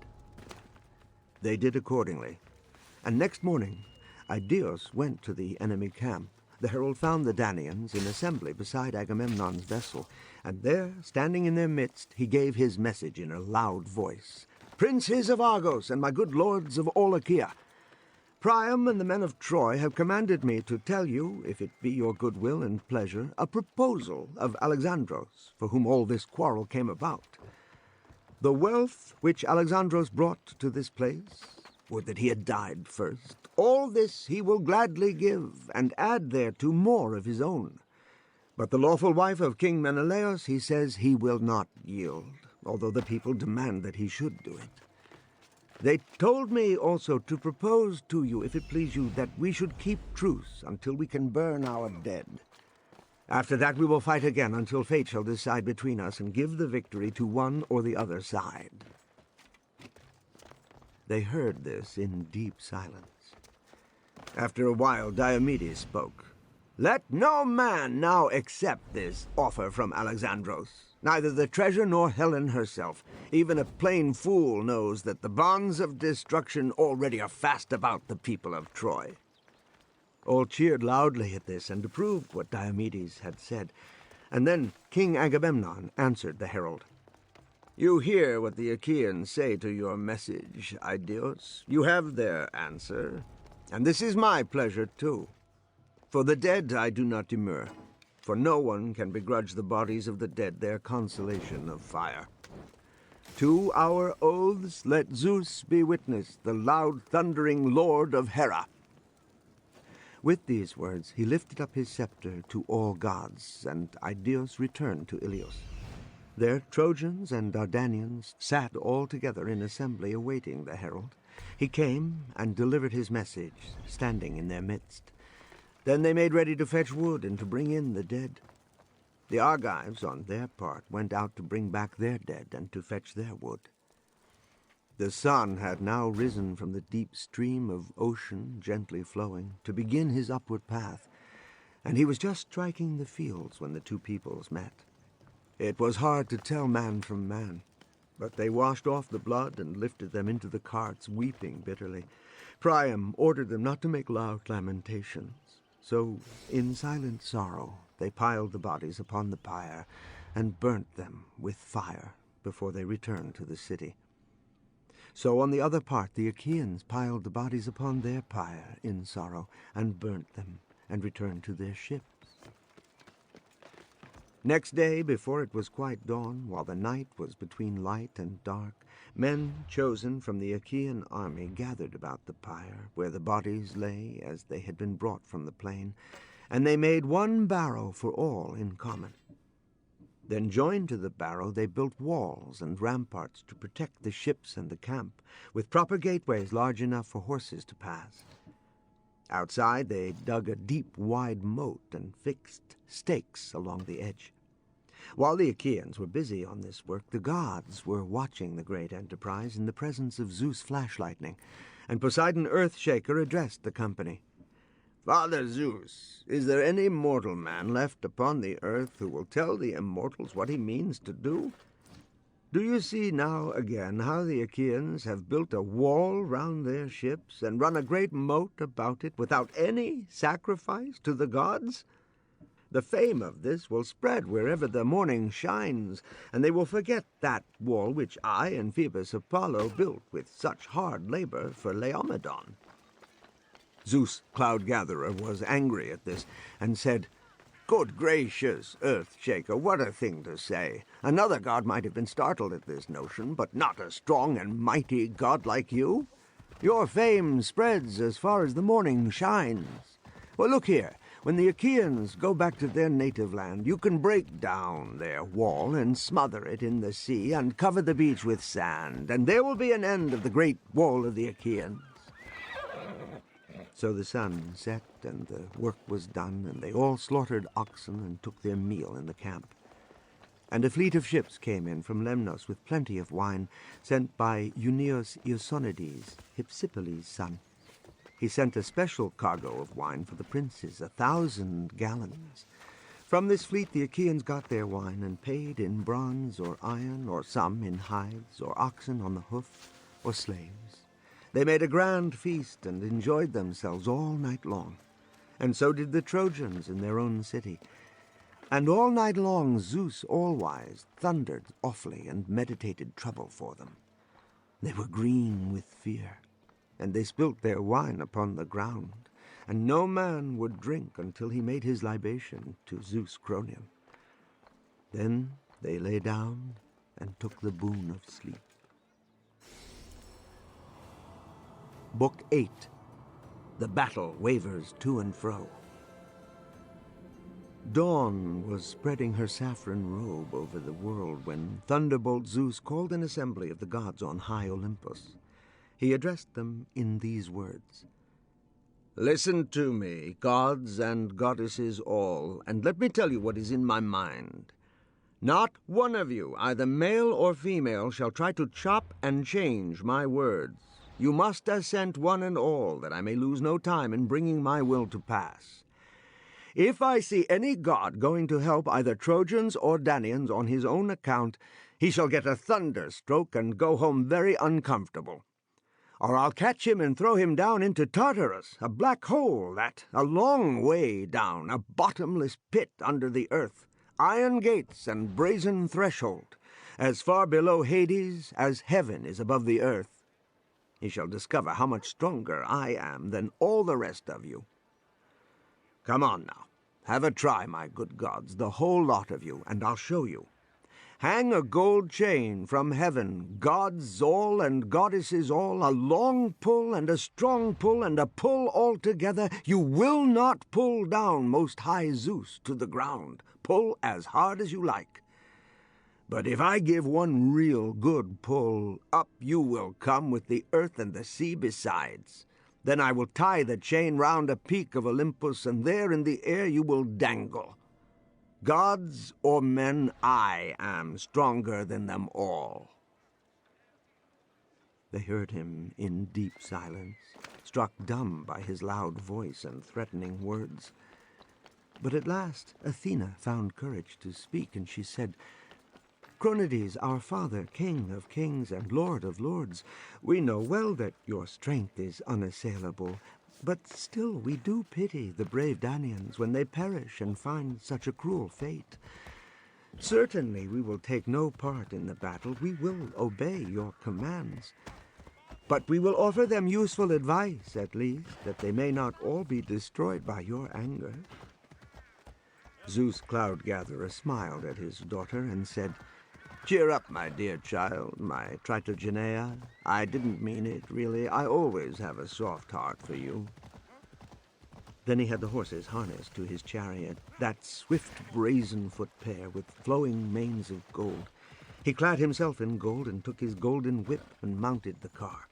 They did accordingly, and next morning Idaeus went to the enemy camp. The herald found the Danaans in assembly beside Agamemnon's vessel, and there, standing in their midst, he gave his message in a loud voice. "Princes of Argos, and my good lords of all Achaea, Priam and the men of Troy have commanded me to tell you, if it be your good will and pleasure, a proposal of Alexandros, for whom all this quarrel came about. The wealth which Alexandros brought to this place, would that he had died first, all this he will gladly give, and add thereto more of his own. But the lawful wife of King Menelaus he says he will not yield, although the people demand that he should do it. They told me also to propose to you, if it please you, that we should keep truce until we can burn our dead. After that we will fight again until fate shall decide between us and give the victory to one or the other side." They heard this in deep silence. After a while Diomedes spoke. "Let no man now accept this offer from Alexandros, neither the treasure nor Helen herself. Even a plain fool knows that the bonds of destruction already are fast about the people of Troy." All cheered loudly at this and approved what Diomedes had said. And then King Agamemnon answered the herald. "You hear what the Achaeans say to your message, Idaeus. You have their answer, and this is my pleasure too. For the dead I do not demur, for no one can begrudge the bodies of the dead their consolation of fire. To our oaths let Zeus be witness, the loud thundering lord of Hera. With these words he lifted up his scepter to all gods, and Idaeus returned to Ilios. There Trojans and Dardanians sat all together in assembly awaiting the herald. He came and delivered his message, standing in their midst. Then they made ready to fetch wood and to bring in the dead. The Argives, on their part, went out to bring back their dead and to fetch their wood. The sun had now risen from the deep stream of ocean gently flowing to begin his upward path, and he was just striking the fields when the two peoples met. It was hard to tell man from man, but they washed off the blood and lifted them into the carts, weeping bitterly. Priam ordered them not to make loud lamentations. So, in silent sorrow, they piled the bodies upon the pyre and burnt them with fire before they returned to the city. So on the other part the Achaeans piled the bodies upon their pyre in sorrow and burnt them and returned to their ships. Next day, before it was quite dawn, while the night was between light and dark, men chosen from the Achaean army gathered about the pyre, where the bodies lay as they had been brought from the plain, and they made one barrow for all in common. Then joined to the barrow they built walls and ramparts to protect the ships and the camp, with proper gateways large enough for horses to pass. Outside they dug a deep, wide moat and fixed stakes along the edge. While the Achaeans were busy on this work, the gods were watching the great enterprise in the presence of Zeus Flashlightning, and Poseidon Earthshaker addressed the company. "Father Zeus, is there any mortal man left upon the earth who will tell the immortals what he means to do? Do you see now again how the Achaeans have built a wall round their ships and run a great moat about it without any sacrifice to the gods? The fame of this will spread wherever the morning shines, and they will forget that wall which I and Phoebus Apollo built with such hard labor for Laomedon." Zeus Cloud-Gatherer was angry at this, and said, "Good gracious, Earthshaker, what a thing to say! Another god might have been startled at this notion, but not a strong and mighty god like you. Your fame spreads as far as the morning shines. Well, look here, when the Achaeans go back to their native land, you can break down their wall and smother it in the sea and cover the beach with sand, and there will be an end of the great wall of the Achaeans." So the sun set, and the work was done, and they all slaughtered oxen and took their meal in the camp. And a fleet of ships came in from Lemnos with plenty of wine, sent by Euneus Eosonides, Hypsipyle's son. He sent a special cargo of wine for the princes, 1,000 gallons. From this fleet the Achaeans got their wine, and paid in bronze or iron, or some in hides, or oxen on the hoof, or slaves. They made a grand feast and enjoyed themselves all night long, and so did the Trojans in their own city. And all night long Zeus All-Wise thundered awfully and meditated trouble for them. They were green with fear, and they spilt their wine upon the ground, and no man would drink until he made his libation to Zeus Cronion. Then they lay down and took the boon of sleep. Book 8. The battle wavers to and fro. Dawn was spreading her saffron robe over the world when Thunderbolt Zeus called an assembly of the gods on high Olympus. He addressed them in these words. "Listen to me, gods and goddesses all, and let me tell you what is in my mind. Not one of you, either male or female, shall try to chop and change my words. You must assent one and all, that I may lose no time in bringing my will to pass. If I see any god going to help either Trojans or Danaans on his own account, he shall get a thunderstroke and go home very uncomfortable. Or I'll catch him and throw him down into Tartarus, a black hole that, a long way down, a bottomless pit under the earth, iron gates and brazen threshold, as far below Hades as heaven is above the earth. He shall discover how much stronger I am than all the rest of you. Come on now, have a try, my good gods, the whole lot of you, and I'll show you. Hang a gold chain from heaven, gods all and goddesses all, a long pull and a strong pull and a pull all together. You will not pull down most high Zeus to the ground. Pull as hard as you like. But if I give one real good pull, up you will come with the earth and the sea besides. Then I will tie the chain round a peak of Olympus, and there in the air you will dangle. Gods or men, I am stronger than them all." They heard him in deep silence, struck dumb by his loud voice and threatening words. But at last Athena found courage to speak, and she said, "Cronides, our father, king of kings and lord of lords, we know well that your strength is unassailable. But still we do pity the brave Danaans when they perish and find such a cruel fate. Certainly we will take no part in the battle. We will obey your commands. But we will offer them useful advice, at least, that they may not all be destroyed by your anger." Zeus Cloud-gatherer smiled at his daughter and said, "Cheer up, my dear child, my Tritogeneia. I didn't mean it, really. I always have a soft heart for you." Then he had the horses harnessed to his chariot, that swift brazen-foot pair with flowing manes of gold. He clad himself in gold and took his golden whip and mounted the car.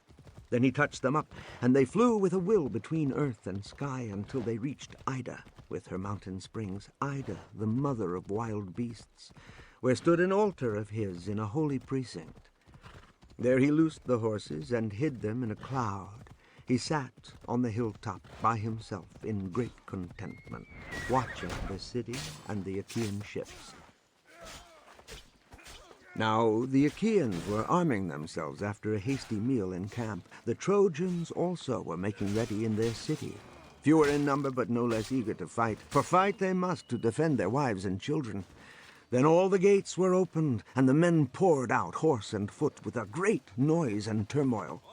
Then he touched them up, and they flew with a will between earth and sky until they reached Ida with her mountain springs, Ida, the mother of wild beasts, where stood an altar of his in a holy precinct. There he loosed the horses and hid them in a cloud. He sat on the hilltop by himself in great contentment, watching the city and the Achaean ships. Now the Achaeans were arming themselves after a hasty meal in camp. The Trojans also were making ready in their city, fewer in number but no less eager to fight, for fight they must to defend their wives and children. Then all the gates were opened, and the men poured out, horse and foot, with a great noise and turmoil.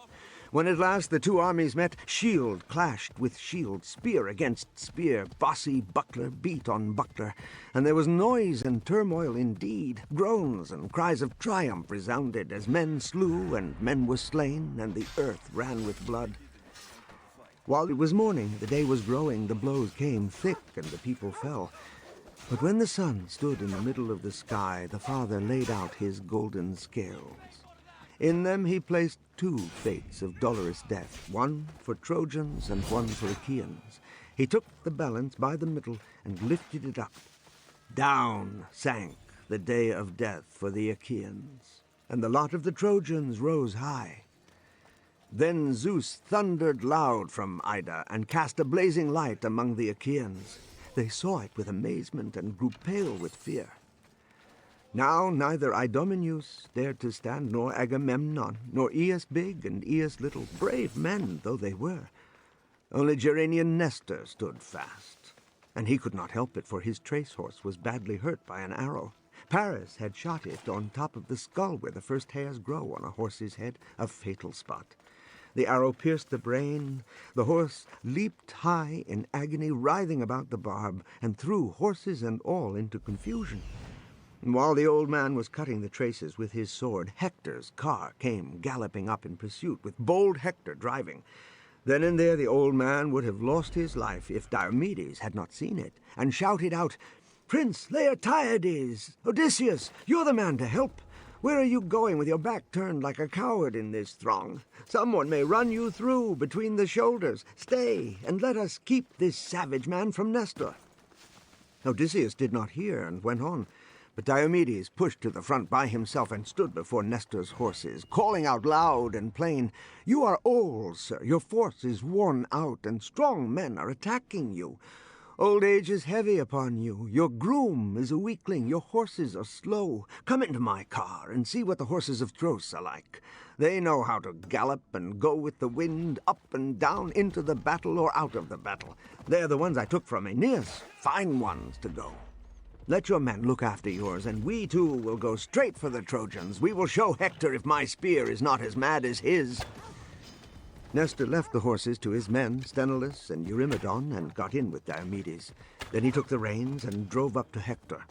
When at last the two armies met, shield clashed with shield, spear against spear, bossy buckler beat on buckler, and there was noise and turmoil indeed. Groans and cries of triumph resounded as men slew and men were slain, and the earth ran with blood. While it was morning, the day was growing, the blows came thick, and the people fell. But when the sun stood in the middle of the sky, the Father laid out his golden scales. In them he placed two fates of dolorous death, one for Trojans and one for Achaeans. He took the balance by the middle and lifted it up. Down sank the day of death for the Achaeans, and the lot of the Trojans rose high. Then Zeus thundered loud from Ida and cast a blazing light among the Achaeans. They saw it with amazement and grew pale with fear. Now neither Idomeneus dared to stand, nor Agamemnon, nor Aeus big and Aeus little, brave men though they were. Only Gerenian Nestor stood fast, and he could not help it, for his trace horse was badly hurt by an arrow. Paris had shot it on top of the skull where the first hairs grow on a horse's head, a fatal spot. The arrow pierced the brain. The horse leaped high in agony, writhing about the barb, and threw horses and all into confusion. And while the old man was cutting the traces with his sword, Hector's car came galloping up in pursuit, with bold Hector driving. Then and there the old man would have lost his life if Diomedes had not seen it, and shouted out, "Prince Laertiades! Odysseus, you're the man to help! Where are you going with your back turned like a coward in this throng? Someone may run you through between the shoulders. Stay, and let us keep this savage man from Nestor." Odysseus did not hear and went on, but Diomedes pushed to the front by himself and stood before Nestor's horses, calling out loud and plain, "You are old, sir. Your force is worn out, and strong men are attacking you. Old age is heavy upon you. Your groom is a weakling. Your horses are slow. Come into my car and see what the horses of Tros are like. They know how to gallop and go with the wind, up and down, into the battle or out of the battle. They're the ones I took from Aeneas, fine ones to go. Let your men look after yours, and we too will go straight for the Trojans. We will show Hector if my spear is not as mad as his." Nestor left the horses to his men, Sthenelus and Eurymedon, and got in with Diomedes. Then he took the reins and drove up to Hector.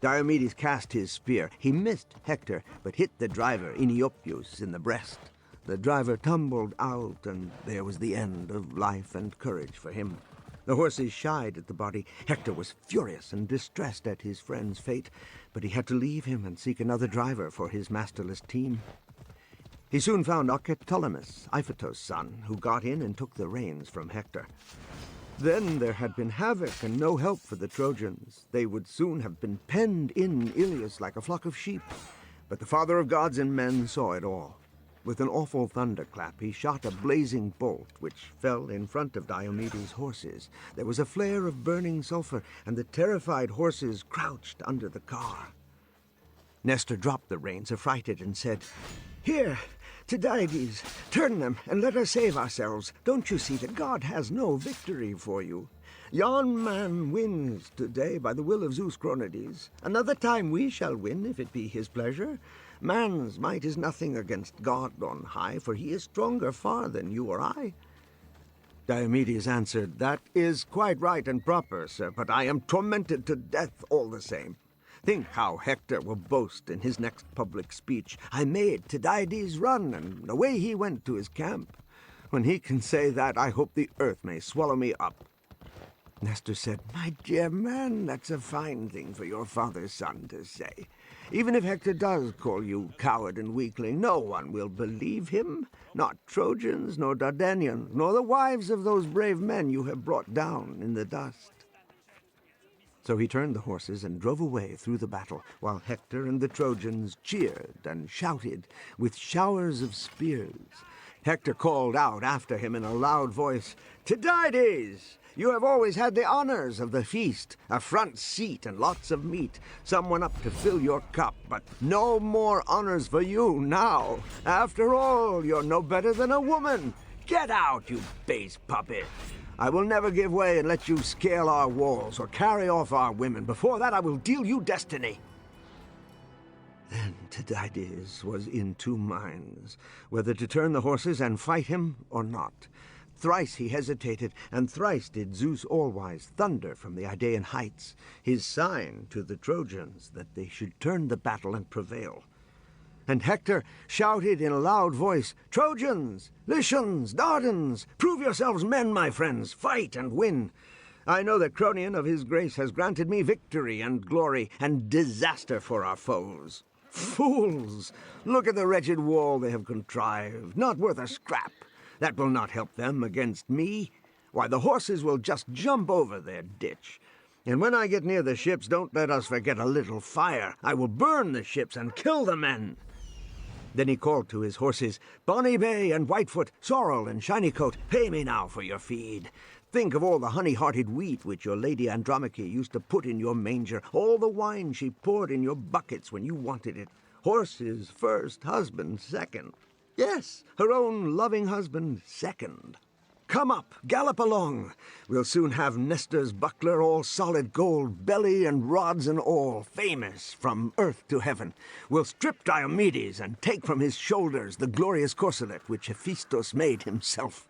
Diomedes cast his spear. He missed Hector, but hit the driver, Eniopus, in the breast. The driver tumbled out, and there was the end of life and courage for him. The horses shied at the body. Hector was furious and distressed at his friend's fate, but he had to leave him and seek another driver for his masterless team. He soon found Archeptolemus, Iphitos' son, who got in and took the reins from Hector. Then there had been havoc and no help for the Trojans. They would soon have been penned in Iliad like a flock of sheep. But the father of gods and men saw it all. With an awful thunderclap, he shot a blazing bolt, which fell in front of Diomedes' horses. There was a flare of burning sulfur, and the terrified horses crouched under the car. Nestor dropped the reins, affrighted, and said, "Here, Tydides, turn them, and let us save ourselves. Don't you see that God has no victory for you? Yon man wins today by the will of Zeus Cronades. Another time we shall win, if it be his pleasure. Man's might is nothing against God on high, for he is stronger far than you or I." Diomedes answered, "That is quite right and proper, sir, but I am tormented to death all the same. Think how Hector will boast in his next public speech. I made Tydides run, and away he went to his camp. When he can say that, I hope the earth may swallow me up." Nestor said, "My dear man, that's a fine thing for your father's son to say. Even if Hector does call you coward and weakling, no one will believe him, not Trojans, nor Dardanians, nor the wives of those brave men you have brought down in the dust." So he turned the horses and drove away through the battle, while Hector and the Trojans cheered and shouted with showers of spears. Hector called out after him in a loud voice, "Tydides! You have always had the honors of the feast, a front seat and lots of meat, someone up to fill your cup, but no more honors for you now. After all, you're no better than a woman. Get out, you base puppet. I will never give way and let you scale our walls or carry off our women. Before that, I will deal you destiny." Then Tydides was in two minds, whether to turn the horses and fight him or not. Thrice he hesitated, and thrice did Zeus All-Wise thunder from the Idaean heights, his sign to the Trojans that they should turn the battle and prevail. And Hector shouted in a loud voice, "Trojans, Lycians, Dardans, prove yourselves men, my friends, fight and win. I know that Cronion of his grace has granted me victory and glory and disaster for our foes. Fools! Look at the wretched wall they have contrived, not worth a scrap. That will not help them against me. Why, the horses will just jump over their ditch. And when I get near the ships, don't let us forget a little fire. I will burn the ships and kill the men." Then he called to his horses, "Bonny Bay and Whitefoot, Sorrel and Shinycoat, pay me now for your feed. Think of all the honey-hearted wheat which your lady Andromache used to put in your manger, all the wine she poured in your buckets when you wanted it. Horses first, husband second. Yes, her own loving husband second. Come up, gallop along. We'll soon have Nestor's buckler, all solid gold, belly and rods and all, famous from earth to heaven. We'll strip Diomedes and take from his shoulders the glorious corselet which Hephaestus made himself.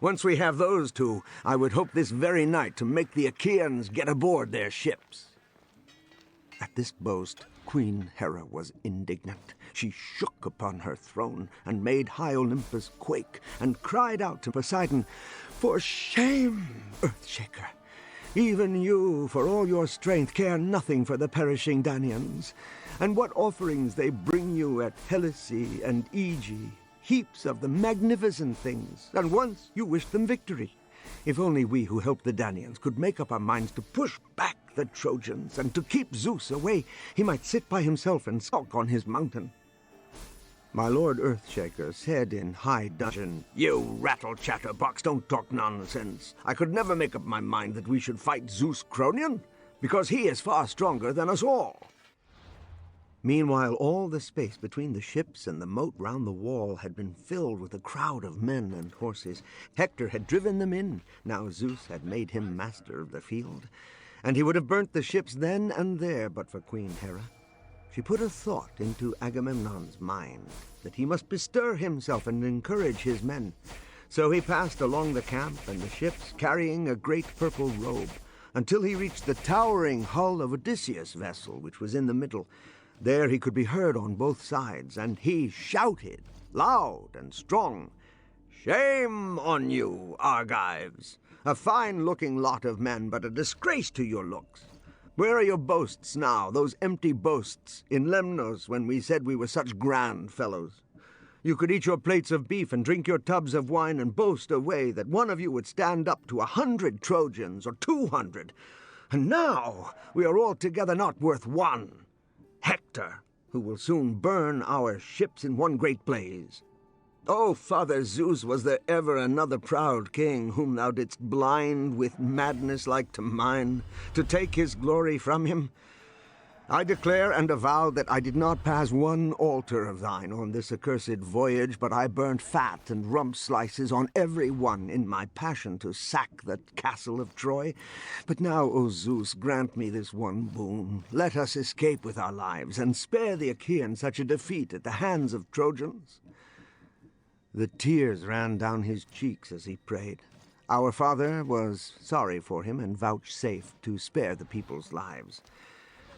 Once we have those two, I would hope this very night to make the Achaeans get aboard their ships." At this boast, Queen Hera was indignant. She shook upon her throne and made high Olympus quake and cried out to Poseidon, "For shame, Earthshaker! Even you, for all your strength, care nothing for the perishing Danaans. And what offerings they bring you at Helicea and Aegae, heaps of the magnificent things, and once you wished them victory. If only we who help the Danaans could make up our minds to push back the Trojans and to keep Zeus away, he might sit by himself and sulk on his mountain." My lord Earthshaker said in high dudgeon, "You rattle-chatterbox, don't talk nonsense. I could never make up my mind that we should fight Zeus Cronion, because he is far stronger than us all." Meanwhile, all the space between the ships and the moat round the wall had been filled with a crowd of men and horses. Hector had driven them in. Now Zeus had made him master of the field, and he would have burnt the ships then and there but for Queen Hera. She put a thought into Agamemnon's mind, that he must bestir himself and encourage his men. So he passed along the camp and the ships, carrying a great purple robe. until he reached the towering hull of Odysseus' vessel, which was in the middle. There he could be heard on both sides, and he shouted, loud and strong, "Shame on you, Argives! A fine-looking lot of men, but a disgrace to your looks. Where are your boasts now, those empty boasts, in Lemnos when we said we were such grand fellows? You could eat your plates of beef and drink your tubs of wine and boast away that one of you would stand up to 100 Trojans or 200. And now we are altogether not worth one. Hector, who will soon burn our ships in one great blaze. O Father Zeus, was there ever another proud king whom thou didst blind with madness like to mine, to take his glory from him? I declare and avow that I did not pass one altar of thine on this accursed voyage, but I burnt fat and rump slices on every one in my passion to sack the castle of Troy. But now, O Zeus, grant me this one boon. Let us escape with our lives, and spare the Achaeans such a defeat at the hands of Trojans." The tears ran down his cheeks as he prayed. Our father was sorry for him and vouchsafed to spare the people's lives.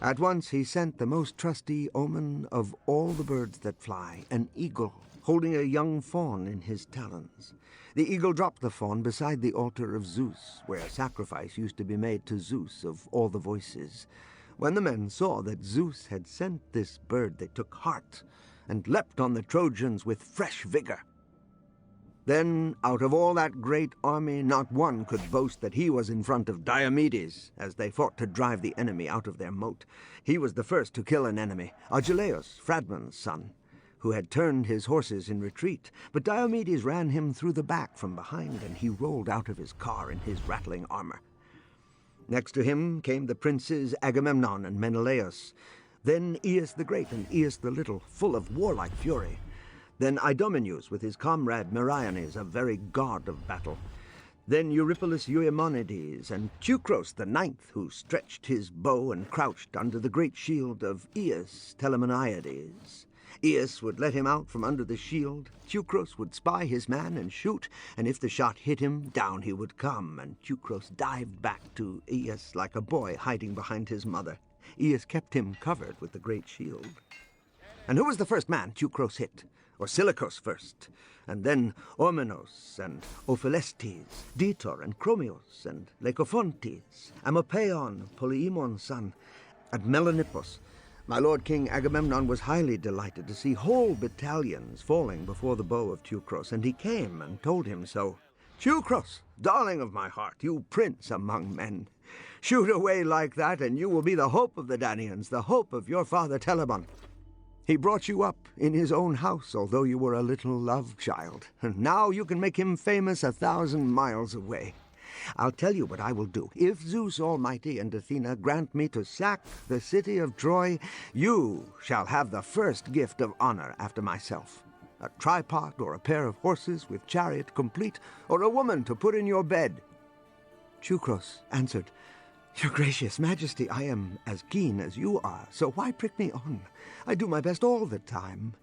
At once he sent the most trusty omen of all the birds that fly, an eagle, holding a young fawn in his talons. The eagle dropped the fawn beside the altar of Zeus, where sacrifice used to be made to Zeus of all the voices. When the men saw that Zeus had sent this bird, they took heart and leapt on the Trojans with fresh vigor. Then, out of all that great army, not one could boast that he was in front of Diomedes, as they fought to drive the enemy out of their moat. He was the first to kill an enemy, Achilles, Phradmon's son, who had turned his horses in retreat. But Diomedes ran him through the back from behind, and he rolled out of his car in his rattling armor. Next to him came the princes Agamemnon and Menelaus, then Aeneas the Great and Aeneas the Little, full of warlike fury. Then Idomeneus with his comrade Meriones, a very god of battle. Then Eurypylus Euaemonides, and Teucros the ninth, who stretched his bow and crouched under the great shield of Aeneas Telamoniades. Aeneas would let him out from under the shield. Teucros would spy his man and shoot, and if the shot hit him, down he would come, and Teucros dived back to Aeneas like a boy hiding behind his mother. Aeneas kept him covered with the great shield. And who was the first man Teucros hit? Or Silichos first, and then Ormenos and Ophelestes, Ditor and Chromios and Lycophontes, Amopaon, Polyemon's son, and Melanippus. My lord King Agamemnon was highly delighted to see whole battalions falling before the bow of Teucros, and he came and told him so. "Teucros, darling of my heart, you prince among men, shoot away like that, and you will be the hope of the Danaans, the hope of your father Telamon. He brought you up in his own house, although you were a little love child, and now you can make him famous 1,000 miles away. I'll tell you what I will do. If Zeus Almighty and Athena grant me to sack the city of Troy, you shall have the first gift of honor after myself. A tripod or a pair of horses with chariot complete, or a woman to put in your bed." Teucros answered, "Your gracious majesty, I am as keen as you are, so why prick me on? I do my best all the time.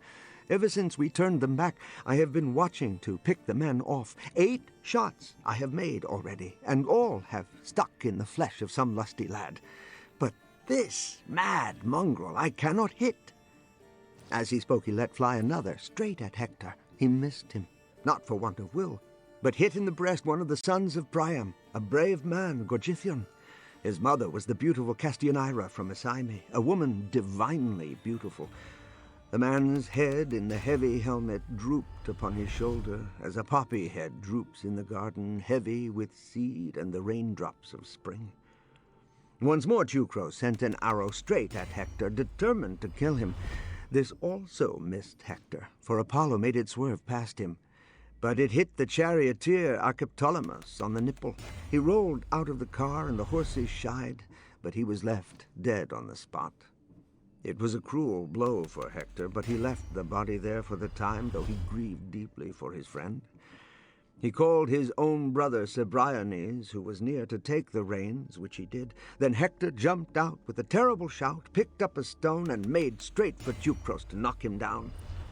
Ever since we turned them back, I have been watching to pick the men off. 8 shots I have made already, and all have stuck in the flesh of some lusty lad. But this mad mongrel I cannot hit." As he spoke, he let fly another, straight at Hector. He missed him, not for want of will, but hit in the breast one of the sons of Priam, a brave man, Gorgythion. His mother was the beautiful Castianira from Asyme, a woman divinely beautiful. The man's head in the heavy helmet drooped upon his shoulder, as a poppy head droops in the garden, heavy with seed and the raindrops of spring. Once more Teucros sent an arrow straight at Hector, determined to kill him. This also missed Hector, for Apollo made it swerve past him. But it hit the charioteer Archeptolemus on the nipple. He rolled out of the car, and the horses shied, but he was left dead on the spot. It was a cruel blow for Hector, but he left the body there for the time, though he grieved deeply for his friend. He called his own brother Cebriones, who was near, to take the reins, which he did. Then Hector jumped out with a terrible shout, picked up a stone, and made straight for Teucros to knock him down.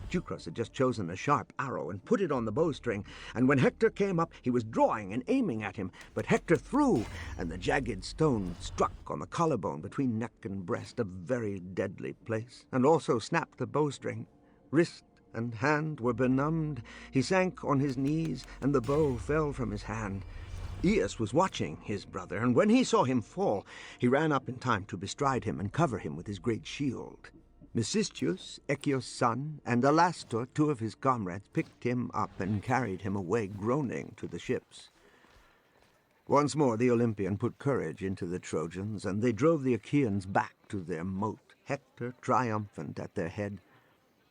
Teucros had just chosen a sharp arrow and put it on the bowstring, and when Hector came up, he was drawing and aiming at him. But Hector threw, and the jagged stone struck on the collarbone between neck and breast, a very deadly place, and also snapped the bowstring. Wrist and hand were benumbed. He sank on his knees, and the bow fell from his hand. Aeneas was watching his brother, and when he saw him fall, he ran up in time to bestride him and cover him with his great shield. Mecisteus, Echios' son, and Alastor, two of his comrades, picked him up and carried him away groaning to the ships. Once more the Olympian put courage into the Trojans, and they drove the Achaeans back to their moat, Hector triumphant at their head.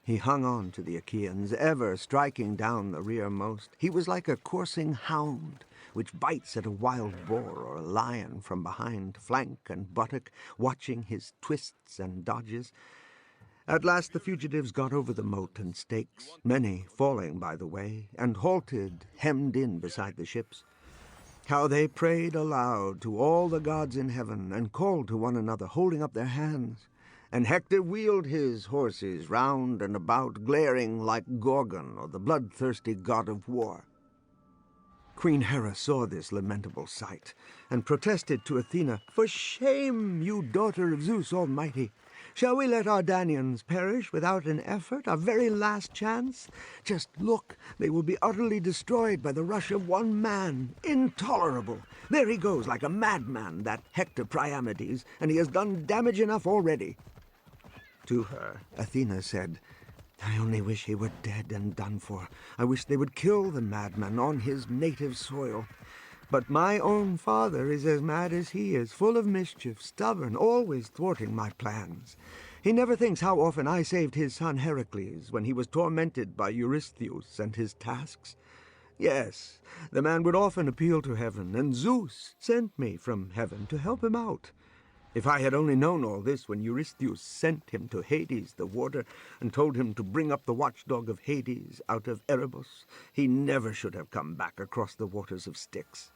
He hung on to the Achaeans, ever striking down the rearmost. He was like a coursing hound, which bites at a wild boar or a lion from behind, flank and buttock, watching his twists and dodges. At last the fugitives got over the moat and stakes, many falling by the way, and halted, hemmed in beside the ships. How they prayed aloud to all the gods in heaven, and called to one another, holding up their hands. And Hector wheeled his horses round and about, glaring like Gorgon or the bloodthirsty god of war. Queen Hera saw this lamentable sight, and protested to Athena, "For shame, you daughter of Zeus Almighty! Shall we let our Danaans perish without an effort, our very last chance? Just look, they will be utterly destroyed by the rush of one man. Intolerable! There he goes like a madman, that Hector Priamedes, and he has done damage enough already." To her, Athena said, "I only wish he were dead and done for. I wish they would kill the madman on his native soil. But my own father is as mad as he is, full of mischief, stubborn, always thwarting my plans. He never thinks how often I saved his son Heracles when he was tormented by Eurystheus and his tasks. Yes, the man would often appeal to heaven, and Zeus sent me from heaven to help him out. If I had only known all this when Eurystheus sent him to Hades, the warder, and told him to bring up the watchdog of Hades out of Erebus, he never should have come back across the waters of Styx.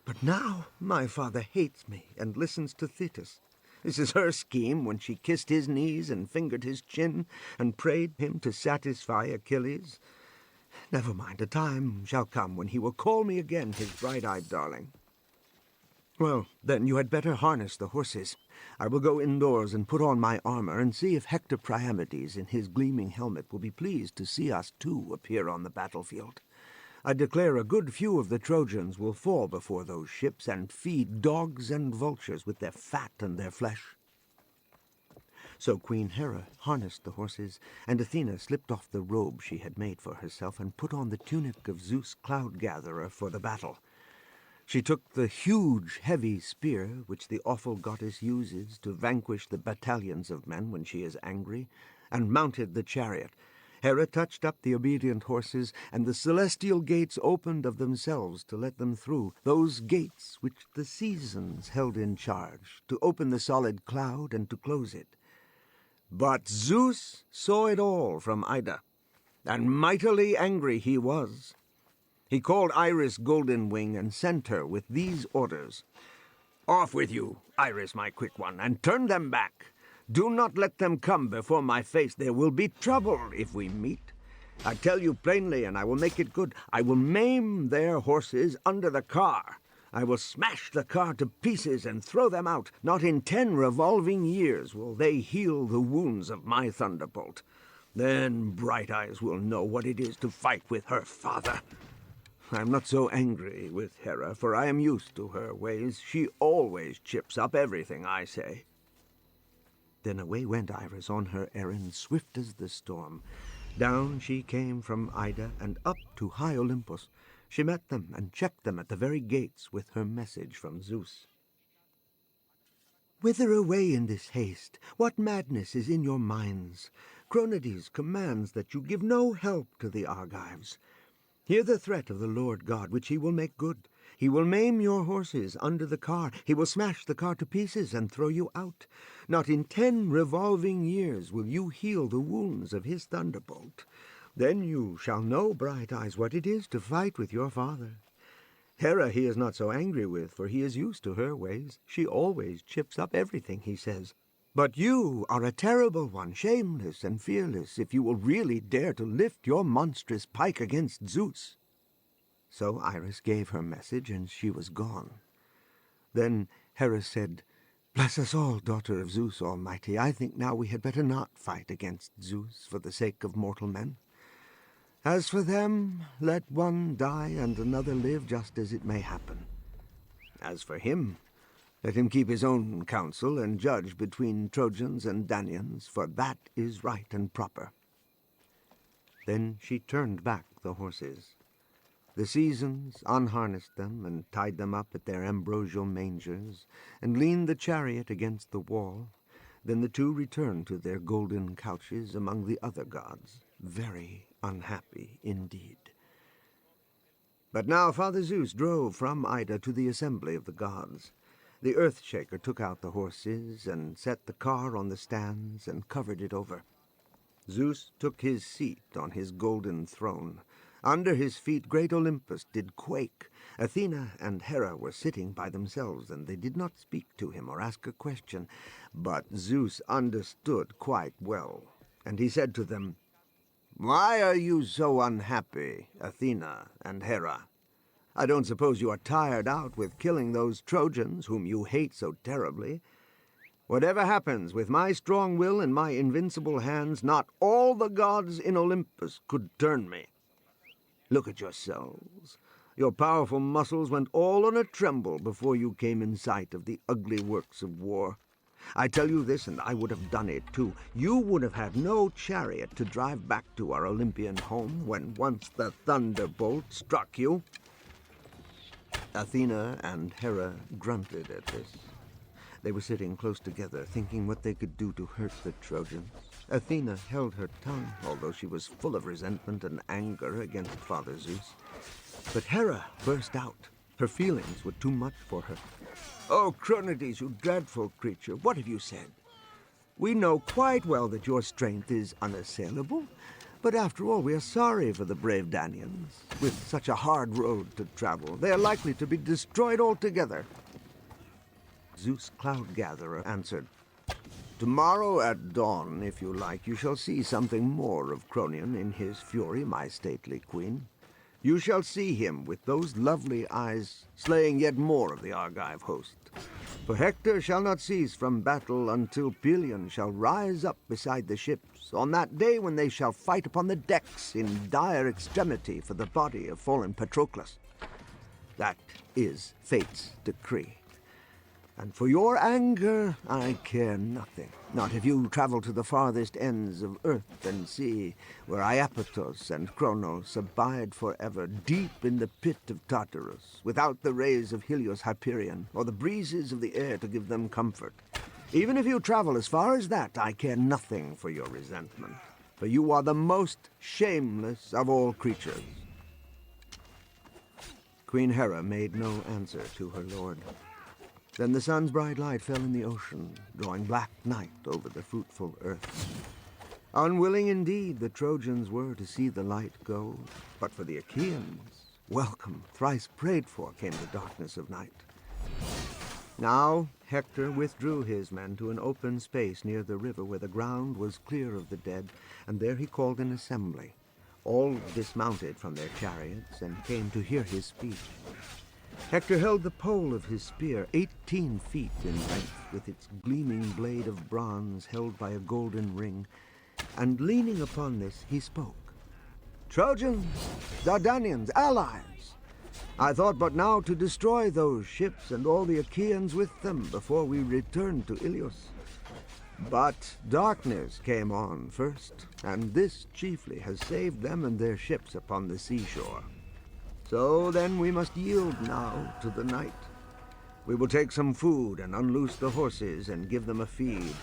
But now my father hates me and listens to Thetis. This is her scheme when she kissed his knees and fingered his chin and prayed him to satisfy Achilles. Never mind, a time shall come when he will call me again his bright-eyed darling. Well, then you had better harness the horses. I will go indoors and put on my armor and see if Hector Priamedes in his gleaming helmet will be pleased to see us too appear on the battlefield. I declare a good few of the Trojans will fall before those ships and feed dogs and vultures with their fat and their flesh." So Queen Hera harnessed the horses, and Athena slipped off the robe she had made for herself and put on the tunic of Zeus Cloud-gatherer for the battle. She took the huge, heavy spear which the awful goddess uses to vanquish the battalions of men when she is angry, and mounted the chariot. Hera touched up the obedient horses, and the celestial gates opened of themselves to let them through, those gates which the seasons held in charge, to open the solid cloud and to close it. But Zeus saw it all from Ida, and mightily angry he was. He called Iris Golden Wing and sent her with these orders: "Off with you, Iris, my quick one, and turn them back. Do not let them come before my face. There will be trouble if we meet. I tell you plainly, and I will make it good. I will maim their horses under the car. I will smash the car to pieces and throw them out. Not in 10 revolving years will they heal the wounds of my thunderbolt. Then Bright Eyes will know what it is to fight with her father. I am not so angry with Hera, for I am used to her ways. She always chips up everything I say." Then away went Iris on her errand, swift as the storm. Down she came from Ida and up to high Olympus. She met them and checked them at the very gates with her message from Zeus. "Whither away in this haste? What madness is in your minds? Cronides commands that you give no help to the Argives. Hear the threat of the Lord God, which he will make good. He will maim your horses under the car. He will smash the car to pieces and throw you out. Not in 10 revolving years will you heal the wounds of his thunderbolt. Then you shall know, Bright Eyes, what it is to fight with your father. Hera he is not so angry with, for he is used to her ways. She always chips up everything he says. But you are a terrible one, shameless and fearless, if you will really dare to lift your monstrous pike against Zeus." So Iris gave her message, and she was gone. Then Hera said, "Bless us all, daughter of Zeus Almighty. I think now we had better not fight against Zeus for the sake of mortal men. As for them, let one die and another live just as it may happen. As for him, let him keep his own counsel and judge between Trojans and Danaans, for that is right and proper." Then she turned back the horses. The seasons unharnessed them and tied them up at their ambrosial mangers, and leaned the chariot against the wall. Then the two returned to their golden couches among the other gods, very unhappy indeed. But now Father Zeus drove from Ida to the assembly of the gods. The Earthshaker took out the horses and set the car on the stands and covered it over. Zeus took his seat on his golden throne. Under his feet great Olympus did quake. Athena and Hera were sitting by themselves, and they did not speak to him or ask a question. But Zeus understood quite well, and he said to them, "Why are you so unhappy, Athena and Hera? I don't suppose you are tired out with killing those Trojans whom you hate so terribly. Whatever happens, with my strong will and my invincible hands, not all the gods in Olympus could turn me. Look at yourselves. Your powerful muscles went all on a tremble before you came in sight of the ugly works of war. I tell you this, and I would have done it too. You would have had no chariot to drive back to our Olympian home when once the thunderbolt struck you." Athena and Hera grunted at this. They were sitting close together, thinking what they could do to hurt the Trojans. Athena held her tongue, although she was full of resentment and anger against Father Zeus. But Hera burst out. Her feelings were too much for her. "Oh, Cronides, you dreadful creature, what have you said? We know quite well that your strength is unassailable, but after all we are sorry for the brave Danaans. With such a hard road to travel, they are likely to be destroyed altogether." Zeus Cloud-Gatherer answered, "Tomorrow at dawn, if you like, you shall see something more of Cronion in his fury, my stately queen. You shall see him with those lovely eyes, slaying yet more of the Argive host. For Hector shall not cease from battle until Pelion shall rise up beside the ships, on that day when they shall fight upon the decks in dire extremity for the body of fallen Patroclus. That is fate's decree. And for your anger, I care nothing. Not if you travel to the farthest ends of earth and sea, where Iapetus and Kronos abide forever, deep in the pit of Tartarus, without the rays of Helios Hyperion, or the breezes of the air to give them comfort. Even if you travel as far as that, I care nothing for your resentment, for you are the most shameless of all creatures." Queen Hera made no answer to her lord. Then the sun's bright light fell in the ocean, drawing black night over the fruitful earth. Unwilling indeed the Trojans were to see the light go, but for the Achaeans, welcome, thrice prayed for, came the darkness of night. Now Hector withdrew his men to an open space near the river where the ground was clear of the dead, and there he called an assembly. All dismounted from their chariots and came to hear his speech. Hector held the pole of his spear 18 feet in length, with its gleaming blade of bronze held by a golden ring, and leaning upon this he spoke. "Trojans, Dardanians, allies! I thought but now to destroy those ships and all the Achaeans with them before we returned to Ilios. But darkness came on first, and this chiefly has saved them and their ships upon the seashore. So then we must yield now to the night. We will take some food and unloose the horses and give them a feed.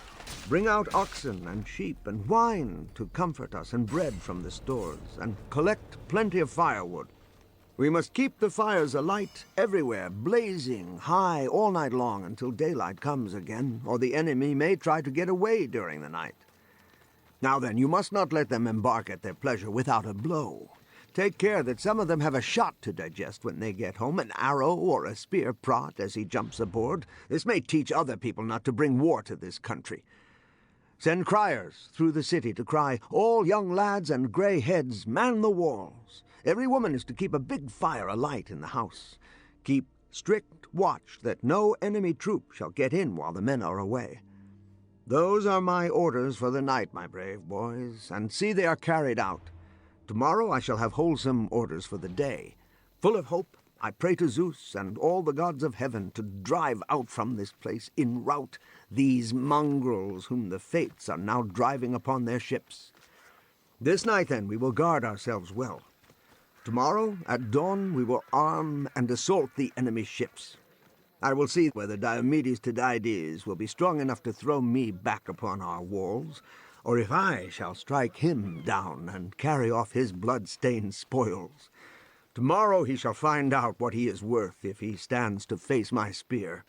Bring out oxen and sheep and wine to comfort us, and bread from the stores, and collect plenty of firewood. We must keep the fires alight everywhere, blazing high all night long until daylight comes again, or the enemy may try to get away during the night. Now then, you must not let them embark at their pleasure without a blow. Take care that some of them have a shot to digest when they get home, an arrow or a spear prod as he jumps aboard. This may teach other people not to bring war to this country. Send criers through the city to cry, 'All young lads and grey heads, man the walls.' Every woman is to keep a big fire alight in the house. Keep strict watch that no enemy troop shall get in while the men are away. Those are my orders for the night, my brave boys, and see they are carried out. Tomorrow I shall have wholesome orders for the day. Full of hope, I pray to Zeus and all the gods of heaven to drive out from this place in rout these mongrels whom the fates are now driving upon their ships. This night, then, we will guard ourselves well. Tomorrow, at dawn, we will arm and assault the enemy's ships. I will see whether Diomedes Tydides will be strong enough to throw me back upon our walls, or if I shall strike him down and carry off his blood-stained spoils. Tomorrow he shall find out what he is worth if he stands to face my spear.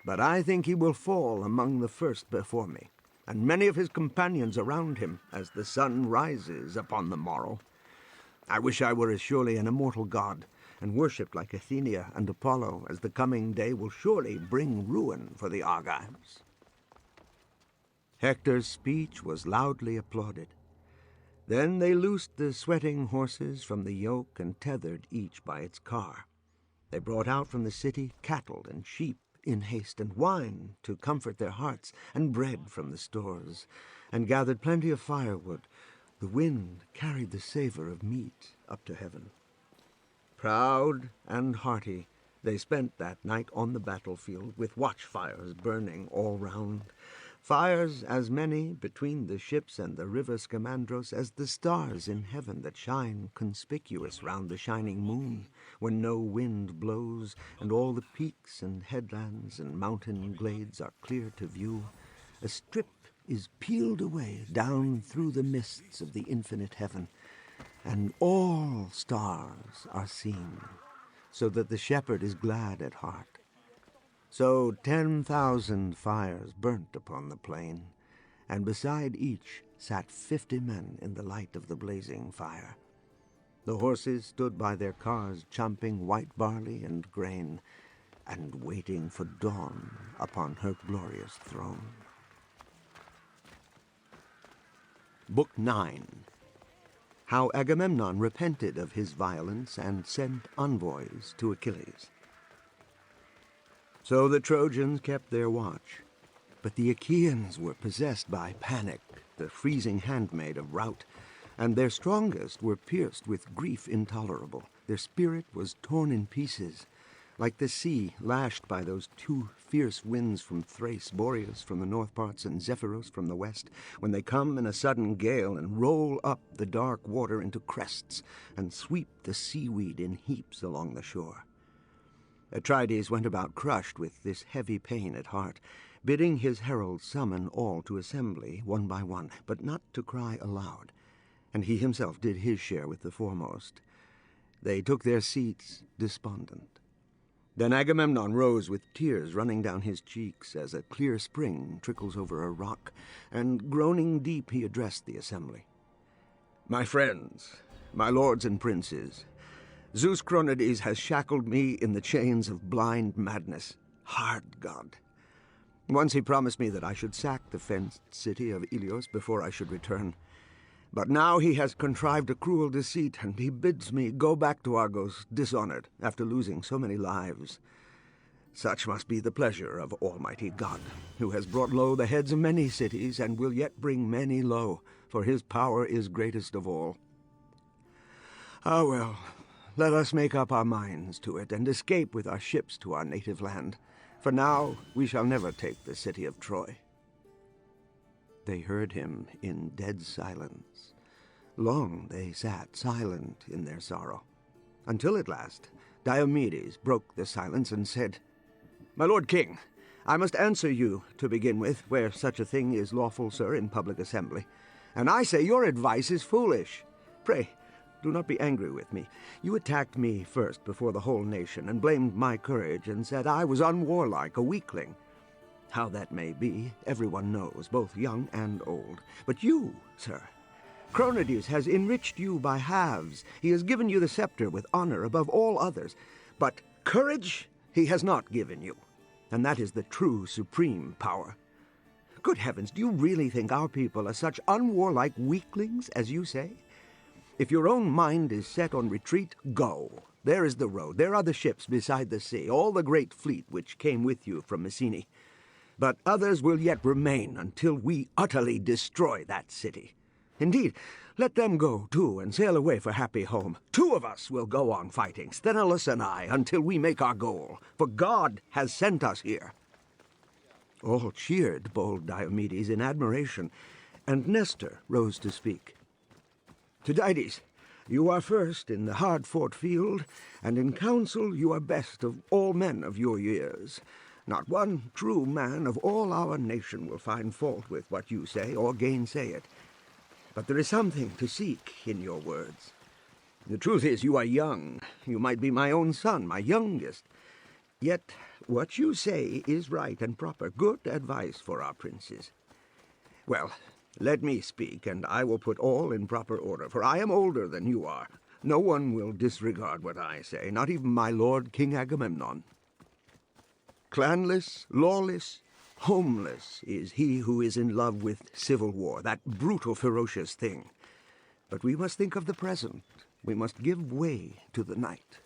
But I think he will fall among the first before me, and many of his companions around him, as the sun rises upon the morrow. I wish I were as surely an immortal god, and worshipped like Athenia and Apollo, as the coming day will surely bring ruin for the Argives." Hector's speech was loudly applauded. Then they loosed the sweating horses from the yoke and tethered each by its car. They brought out from the city cattle and sheep in haste, and wine to comfort their hearts, and bread from the stores, and gathered plenty of firewood. The wind carried the savor of meat up to heaven. Proud and hearty, they spent that night on the battlefield, with watchfires burning all round, fires as many between the ships and the river Scamandros as the stars in heaven that shine conspicuous round the shining moon, when no wind blows, and all the peaks and headlands and mountain glades are clear to view. A strip is peeled away down through the mists of the infinite heaven, and all stars are seen, so that the shepherd is glad at heart. So 10,000 fires burnt upon the plain, and beside each sat 50 men in the light of the blazing fire. The horses stood by their cars, chomping white barley and grain, and waiting for dawn upon her glorious throne. Book 9. How Agamemnon repented of his violence and sent envoys to Achilles. So the Trojans kept their watch, but the Achaeans were possessed by panic, the freezing handmaid of rout, and their strongest were pierced with grief intolerable. Their spirit was torn in pieces, like the sea lashed by those two fierce winds from Thrace, Boreas from the north parts and Zephyros from the west, when they come in a sudden gale and roll up the dark water into crests and sweep the seaweed in heaps along the shore. Atrides went about crushed with this heavy pain at heart, bidding his heralds summon all to assembly one by one, but not to cry aloud, and he himself did his share with the foremost. They took their seats despondent. Then Agamemnon rose with tears running down his cheeks as a clear spring trickles over a rock, and groaning deep he addressed the assembly. "My friends, my lords and princes, Zeus Cronades has shackled me in the chains of blind madness. Hard God. Once he promised me that I should sack the fenced city of Ilios before I should return. But now he has contrived a cruel deceit, and he bids me go back to Argos dishonored after losing so many lives. Such must be the pleasure of Almighty God, who has brought low the heads of many cities, and will yet bring many low, for his power is greatest of all. Ah, well, let us make up our minds to it, and escape with our ships to our native land, for now we shall never take the city of Troy." They heard him in dead silence. Long they sat silent in their sorrow, until at last Diomedes broke the silence and said, "My lord king, I must answer you to begin with, where such a thing is lawful, sir, in public assembly. And I say your advice is foolish. Pray, do not be angry with me. You attacked me first before the whole nation, and blamed my courage, and said I was unwarlike, a weakling. How that may be, everyone knows, both young and old. But you, sir, Cronidus has enriched you by halves. He has given you the scepter with honor above all others. But courage he has not given you, and that is the true supreme power. Good heavens, do you really think our people are such unwarlike weaklings as you say? If your own mind is set on retreat, go. There is the road. There are the ships beside the sea, all the great fleet which came with you from Mycenae. But others will yet remain until we utterly destroy that city. Indeed, let them go, too, and sail away for happy home. 2 of us will go on fighting, Sthenelus and I, until we make our goal, for God has sent us here. All cheered bold Diomedes in admiration, and Nestor rose to speak. Tydides, you are first in the hard-fought field, and in council you are best of all men of your years. Not one true man of all our nation will find fault with what you say or gainsay it. But there is something to seek in your words. The truth is, you are young. You might be my own son, my youngest. Yet what you say is right and proper, good advice for our princes. Well, let me speak, and I will put all in proper order, for I am older than you are. No one will disregard what I say, not even my lord King Agamemnon. Clanless, lawless, homeless is he who is in love with civil war, that brutal, ferocious thing. But we must think of the present. We must give way to the night.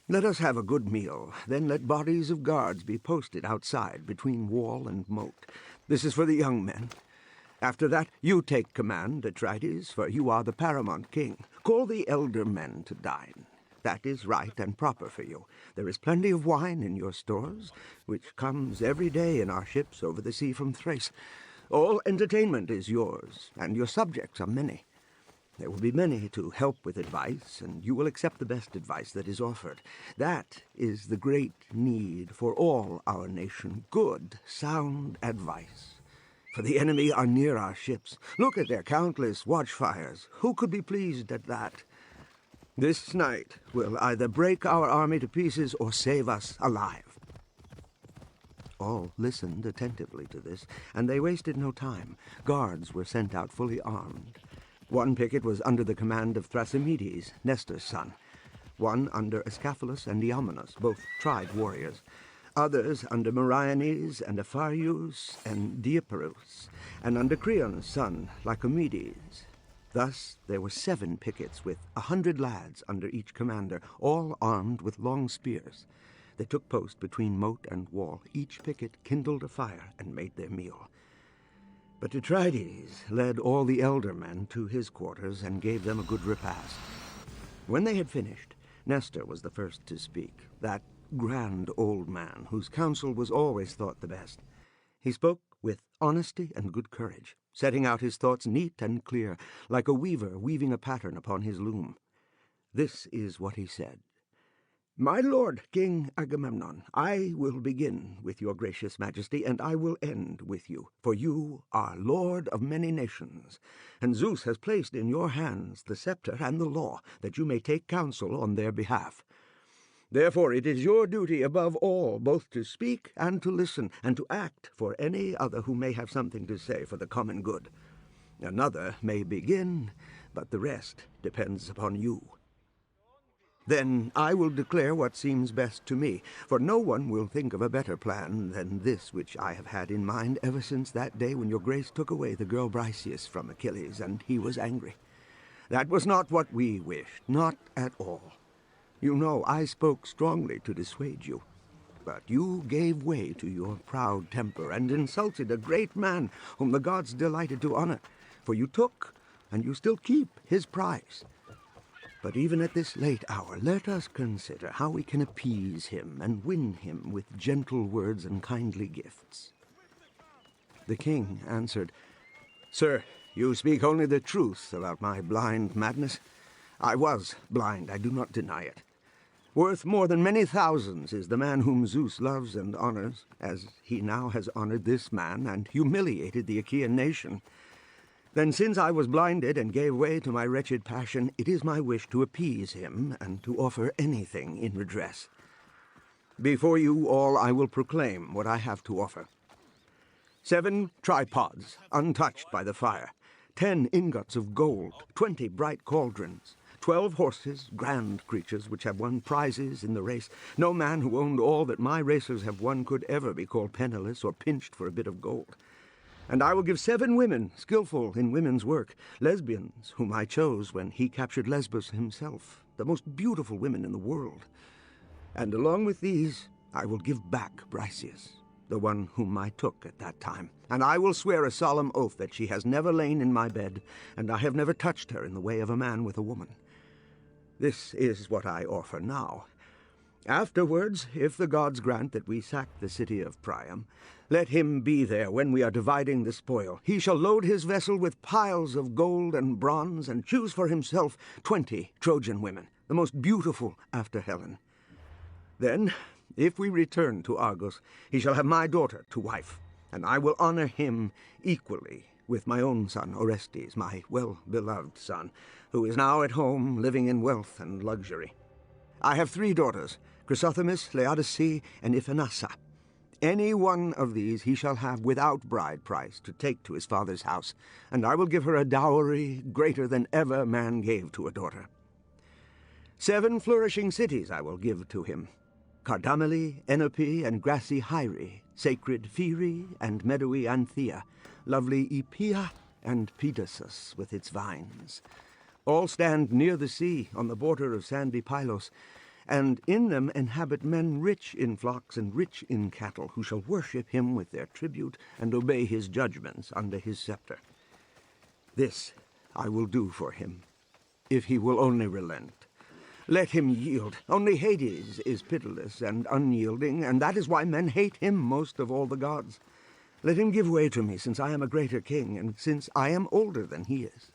Let us have a good meal, then let bodies of guards be posted outside between wall and moat. This is for the young men. After that, you take command, Atrides, for you are the paramount king. Call the elder men to dine. That is right and proper for you. There is plenty of wine in your stores, which comes every day in our ships over the sea from Thrace. All entertainment is yours, and your subjects are many. There will be many to help with advice, and you will accept the best advice that is offered. That is the great need for all our nation, good, sound advice. For the enemy are near our ships. Look at their countless watchfires. Who could be pleased at that? This night will either break our army to pieces or save us alive. All listened attentively to this, and they wasted no time. Guards were sent out fully armed. One picket was under the command of Thrasymedes, Nestor's son. One under Ascaphalus and Diomenes, both tried warriors. Others under Meriones and Apharius and Deiperus, and under Creon's son, Lycomedes. Thus there were 7 pickets with 100 lads under each commander, all armed with long spears. They took post between moat and wall. Each picket kindled a fire and made their meal. But Atrides led all the elder men to his quarters and gave them a good repast. When they had finished, Nestor was the first to speak, that grand old man whose counsel was always thought the best. He spoke with honesty and good courage, setting out his thoughts neat and clear, like a weaver weaving a pattern upon his loom. This is what he said. My lord, King Agamemnon, I will begin with your gracious majesty, and I will end with you, for you are lord of many nations, and Zeus has placed in your hands the scepter and the law, that you may take counsel on their behalf. Therefore it is your duty above all both to speak and to listen, and to act for any other who may have something to say for the common good. Another may begin, but the rest depends upon you. Then I will declare what seems best to me, for no one will think of a better plan than this which I have had in mind ever since that day when your grace took away the girl Briseis from Achilles, and he was angry. That was not what we wished, not at all. You know, I spoke strongly to dissuade you, but you gave way to your proud temper and insulted a great man whom the gods delighted to honor, for you took, and you still keep, his prize. But even at this late hour, let us consider how we can appease him and win him with gentle words and kindly gifts. The king answered, Sir, you speak only the truth about my blind madness. I was blind, I do not deny it. Worth more than many thousands is the man whom Zeus loves and honors, as he now has honored this man and humiliated the Achaean nation. Then since I was blinded and gave way to my wretched passion, it is my wish to appease him and to offer anything in redress. Before you all I will proclaim what I have to offer. 7 tripods, untouched by the fire, 10 ingots of gold, 20 bright cauldrons, 12 horses, grand creatures which have won prizes in the race. No man who owned all that my racers have won could ever be called penniless or pinched for a bit of gold. And I will give 7 women, skillful in women's work, lesbians, whom I chose when he captured Lesbos himself, the most beautiful women in the world. And along with these, I will give back Briseis, the one whom I took at that time. And I will swear a solemn oath that she has never lain in my bed, and I have never touched her in the way of a man with a woman. This is what I offer now. Afterwards, if the gods grant that we sack the city of Priam, let him be there when we are dividing the spoil. He shall load his vessel with piles of gold and bronze, and choose for himself 20 Trojan women, the most beautiful after Helen. Then, if we return to Argos, he shall have my daughter to wife, and I will honor him equally with my own son Orestes, my well-beloved son, who is now at home living in wealth and luxury. I have 3 daughters, Chrysothemis, Laodice, and Iphanassa. Any one of these he shall have without bride price to take to his father's house, and I will give her a dowry greater than ever man gave to a daughter. 7 flourishing cities I will give to him, Cardamyle, Enope, and grassy Hyre, sacred Phyre and meadowy Anthea, lovely Aepia and Pedasus with its vines. All stand near the sea on the border of sandy Pylos, and in them inhabit men rich in flocks and rich in cattle, who shall worship him with their tribute and obey his judgments under his scepter. This I will do for him, if he will only relent. Let him yield. Only Hades is pitiless and unyielding, and that is why men hate him most of all the gods. Let him give way to me, since I am a greater king, and since I am older than he is.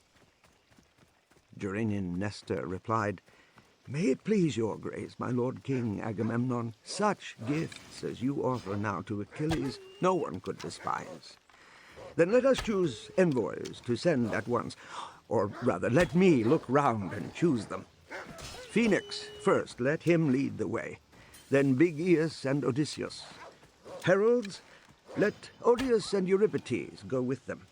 Gerenian Nestor replied, May it please your grace, my lord King Agamemnon, such gifts as you offer now to Achilles no one could despise. Then let us choose envoys to send at once, or rather let me look round and choose them. Phoenix first, let him lead the way, then big Aeneas and Odysseus. Heralds, let Odius and Eurybates go with them.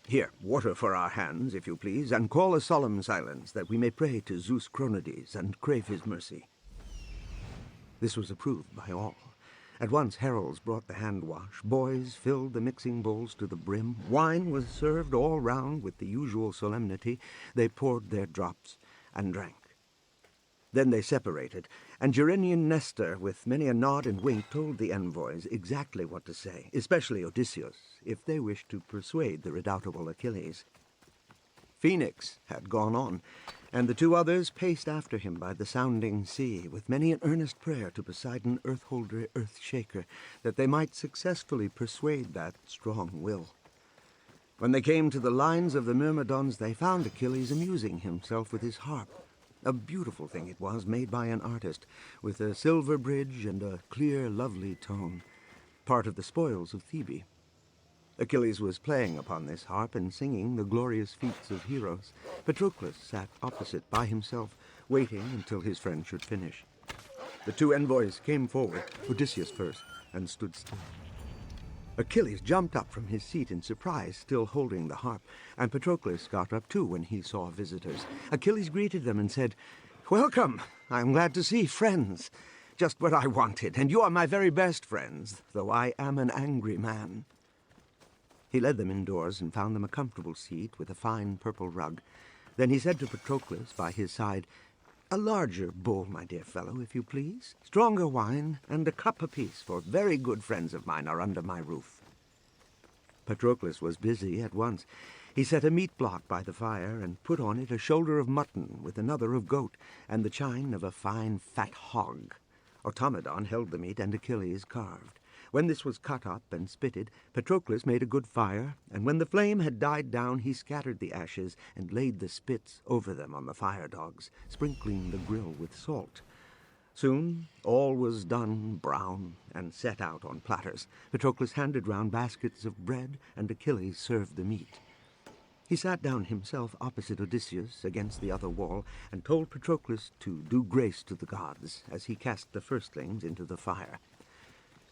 Here, water for our hands, if you please, and call a solemn silence, that we may pray to Zeus Cronades and crave his mercy. This was approved by all. At once heralds brought the hand wash, boys filled the mixing bowls to the brim, wine was served all round with the usual solemnity, they poured their drops and drank. Then they separated, and Gerenian Nestor, with many a nod and wink, told the envoys exactly what to say, especially Odysseus, if they wished to persuade the redoubtable Achilles. Phoenix had gone on, and the 2 others paced after him by the sounding sea, with many an earnest prayer to Poseidon, Earthholder, Earthshaker, that they might successfully persuade that strong will. When they came to the lines of the Myrmidons, they found Achilles amusing himself with his harp. A beautiful thing it was, made by an artist, with a silver bridge and a clear, lovely tone, part of the spoils of Thebe. Achilles was playing upon this harp and singing the glorious feats of heroes. Patroclus sat opposite by himself, waiting until his friend should finish. The 2 envoys came forward, Odysseus first, and stood still. Achilles jumped up from his seat in surprise, still holding the harp, and Patroclus got up too when he saw visitors. Achilles greeted them and said, Welcome! I am glad to see friends. Just what I wanted, and you are my very best friends, though I am an angry man. He led them indoors and found them a comfortable seat with a fine purple rug. Then he said to Patroclus by his side, A larger bowl, my dear fellow, if you please. Stronger wine, and a cup apiece, for very good friends of mine are under my roof. Patroclus was busy at once. He set a meat block by the fire, and put on it a shoulder of mutton with another of goat, and the chine of a fine fat hog. Automedon held the meat, and Achilles carved. When this was cut up and spitted, Patroclus made a good fire, and when the flame had died down, he scattered the ashes and laid the spits over them on the fire dogs, sprinkling the grill with salt. Soon all was done brown and set out on platters. Patroclus handed round baskets of bread, and Achilles served the meat. He sat down himself opposite Odysseus against the other wall, and told Patroclus to do grace to the gods as he cast the firstlings into the fire.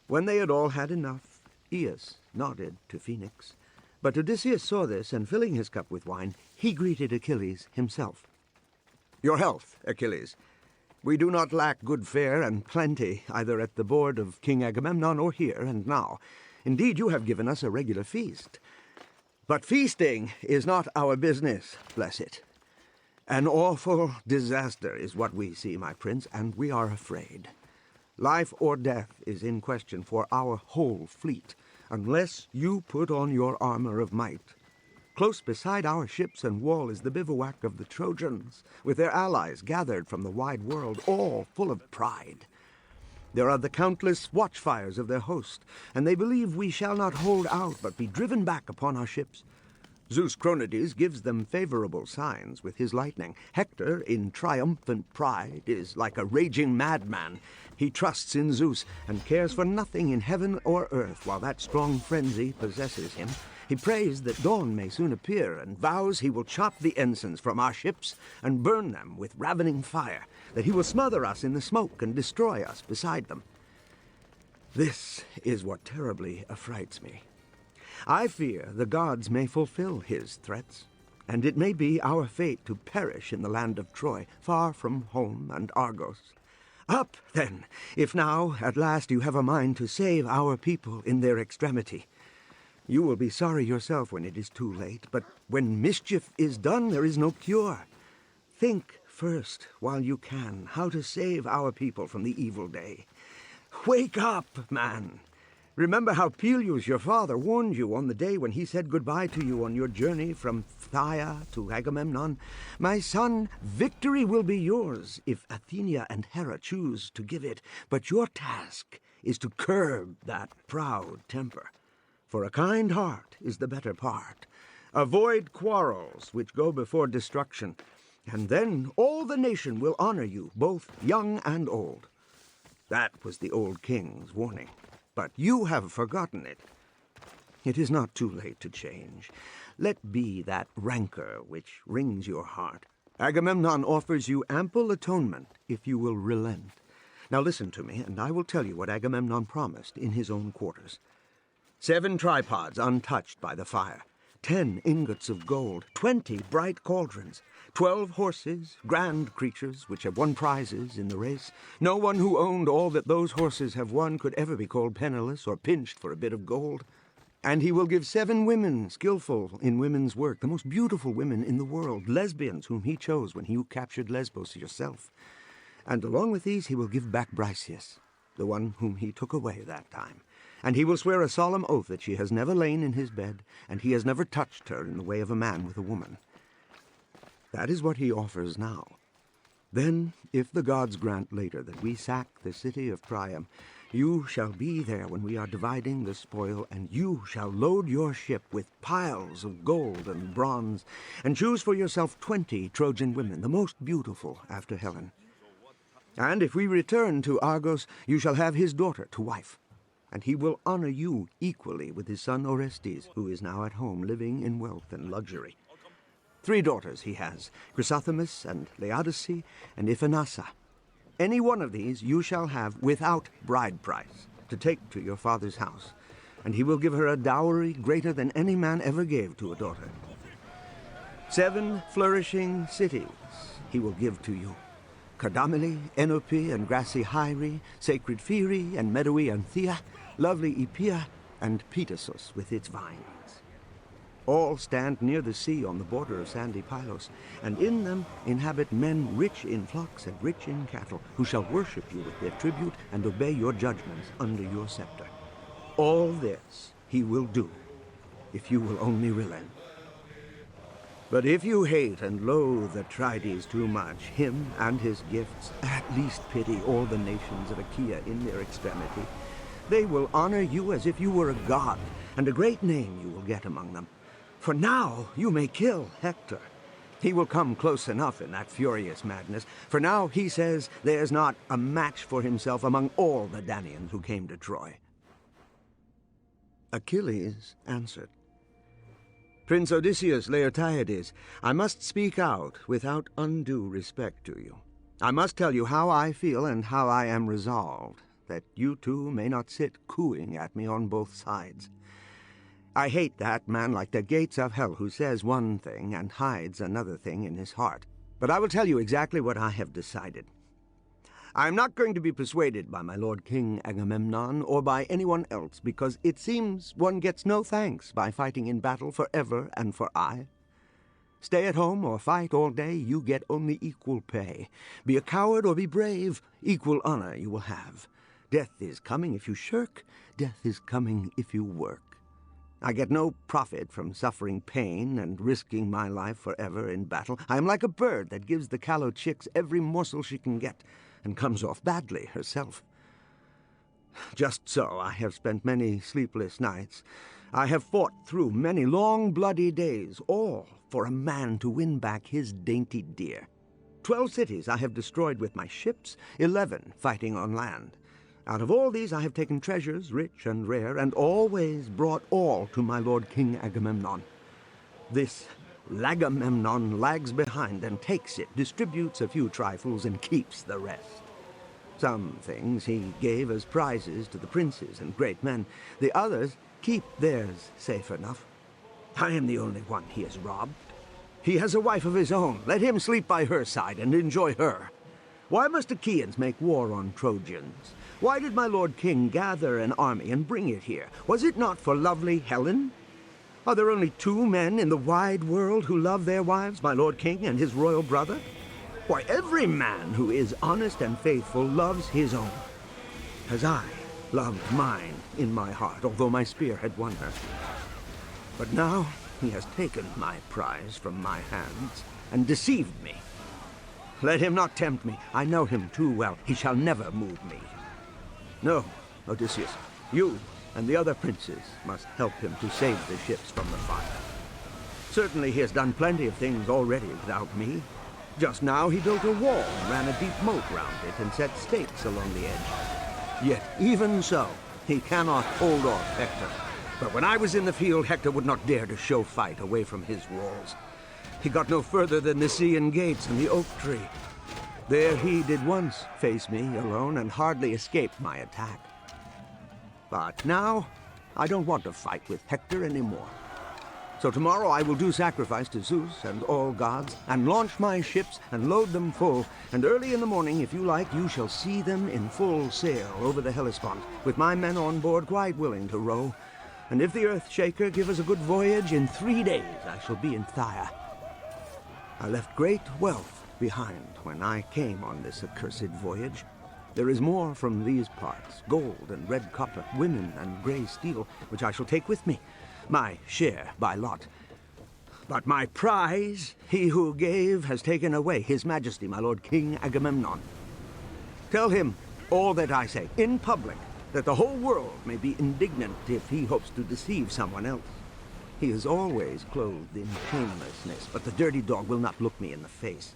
When they had all had enough, Aeneas nodded to Phoenix. But Odysseus saw this, and filling his cup with wine, he greeted Achilles himself. "Your health, Achilles. We do not lack good fare and plenty, either at the board of King Agamemnon or here and now. Indeed, you have given us a regular feast. But feasting is not our business, bless it. An awful disaster is what we see, my prince, and we are afraid. Life or death is in question for our whole fleet, unless you put on your armor of might. Close beside our ships and wall is the bivouac of the Trojans, with their allies gathered from the wide world, all full of pride. There are the countless watchfires of their host, and they believe we shall not hold out, but be driven back upon our ships. Zeus Cronades gives them favorable signs with his lightning. Hector, in triumphant pride, is like a raging madman. He trusts in Zeus and cares for nothing in heaven or earth while that strong frenzy possesses him. He prays that dawn may soon appear and vows he will chop the ensigns from our ships and burn them with ravening fire, that he will smother us in the smoke and destroy us beside them. This is what terribly affrights me. I fear the gods may fulfill his threats, and it may be our fate to perish in the land of Troy, far from home and Argos. Up, then, if now at last you have a mind to save our people in their extremity. You will be sorry yourself when it is too late, but when mischief is done, there is no cure. Think first, while you can, how to save our people from the evil day. Wake up, man! Remember how Peleus, your father, warned you on the day when he said goodbye to you on your journey from Phthia to Agamemnon. My son, victory will be yours if Athenia and Hera choose to give it, but your task is to curb that proud temper. For a kind heart is the better part. Avoid quarrels which go before destruction, and then all the nation will honor you, both young and old. That was the old king's warning. But you have forgotten it. It is not too late to change. Let be that rancor which wrings your heart. Agamemnon offers you ample atonement if you will relent. Now listen to me, and I will tell you what Agamemnon promised in his own quarters. 7 tripods untouched by the fire, 10 ingots of gold, 20 bright cauldrons, 12 horses, grand creatures which have won prizes in the race. No one who owned all that those horses have won could ever be called penniless or pinched for a bit of gold. And he will give 7 women skillful in women's work, the most beautiful women in the world, lesbians whom he chose when you captured Lesbos yourself. And along with these he will give back Briseis, the one whom he took away that time. And he will swear a solemn oath that she has never lain in his bed, and he has never touched her in the way of a man with a woman. That is what he offers now. Then, if the gods grant later that we sack the city of Priam, you shall be there when we are dividing the spoil, and you shall load your ship with piles of gold and bronze, and choose for yourself 20 Trojan women, the most beautiful after Helen. And if we return to Argos, you shall have his daughter to wife, and he will honor you equally with his son Orestes, who is now at home living in wealth and luxury. 3 daughters he has, Chrysothemis and Laodice and Iphanassa. Any one of these you shall have without bride price to take to your father's house, and he will give her a dowry greater than any man ever gave to a daughter. 7 flourishing cities he will give to you: Cardamyle, Enope, and grassy Hyre, sacred Phyre, and meadowy Anthea, lovely Epea, and Pedasus with its vines. All stand near the sea on the border of sandy Pylos, and in them inhabit men rich in flocks and rich in cattle, who shall worship you with their tribute and obey your judgments under your scepter. All this he will do, if you will only relent. But if you hate and loathe Atrides too much, him and his gifts, at least pity all the nations of Achaia in their extremity. They will honor you as if you were a god, and a great name you will get among them. For now you may kill Hector. He will come close enough in that furious madness, for now he says there's not a match for himself among all the Danaans who came to Troy. Achilles answered, Prince Odysseus Laertiades, I must speak out without undue respect to you. I must tell you how I feel and how I am resolved, that you two may not sit cooing at me on both sides. I hate that man like the gates of hell who says one thing and hides another thing in his heart. But I will tell you exactly what I have decided. I am not going to be persuaded by my lord King Agamemnon or by anyone else, because it seems one gets no thanks by fighting in battle forever and for aye. Stay at home or fight all day, you get only equal pay. Be a coward or be brave, equal honor you will have. Death is coming if you shirk, death is coming if you work. I get no profit from suffering pain and risking my life forever in battle. I am like a bird that gives the callow chicks every morsel she can get, and comes off badly herself. Just so I have spent many sleepless nights. I have fought through many long bloody days, all for a man to win back his dainty deer. 12 cities I have destroyed with my ships, 11 fighting on land. Out of all these I have taken treasures, rich and rare, and always brought all to my lord King Agamemnon. This Lagamemnon lags behind and takes it, distributes a few trifles, and keeps the rest. Some things he gave as prizes to the princes and great men. The others keep theirs safe enough. I am the only one he has robbed. He has a wife of his own. Let him sleep by her side and enjoy her. Why must Achaeans make war on Trojans? Why did my lord king gather an army and bring it here? Was it not for lovely Helen? Are there only 2 men in the wide world who love their wives, my lord king and his royal brother? Why, every man who is honest and faithful loves his own, as I loved mine in my heart, although my spear had won her. But now he has taken my prize from my hands and deceived me. Let him not tempt me. I know him too well. He shall never move me. No, Odysseus, you and the other princes must help him to save the ships from the fire. Certainly he has done plenty of things already without me. Just now he built a wall and ran a deep moat round it and set stakes along the edge. Yet even so, he cannot hold off Hector. But when I was in the field, Hector would not dare to show fight away from his walls. He got no further than the Scaean gates and the oak tree. There he did once face me alone and hardly escaped my attack. But now, I don't want to fight with Hector anymore. So tomorrow I will do sacrifice to Zeus and all gods, and launch my ships and load them full, and early in the morning, if you like, you shall see them in full sail over the Hellespont, with my men on board quite willing to row. And if the earth shaker give us a good voyage, in 3 days I shall be in Tyre. I left great wealth behind when I came on this accursed voyage. There is more from these parts, gold and red copper, women and grey steel, which I shall take with me, my share by lot. But my prize, he who gave has taken away, his majesty, my lord King Agamemnon. Tell him all that I say, in public, that the whole world may be indignant if he hopes to deceive someone else. He is always clothed in shamelessness, but the dirty dog will not look me in the face.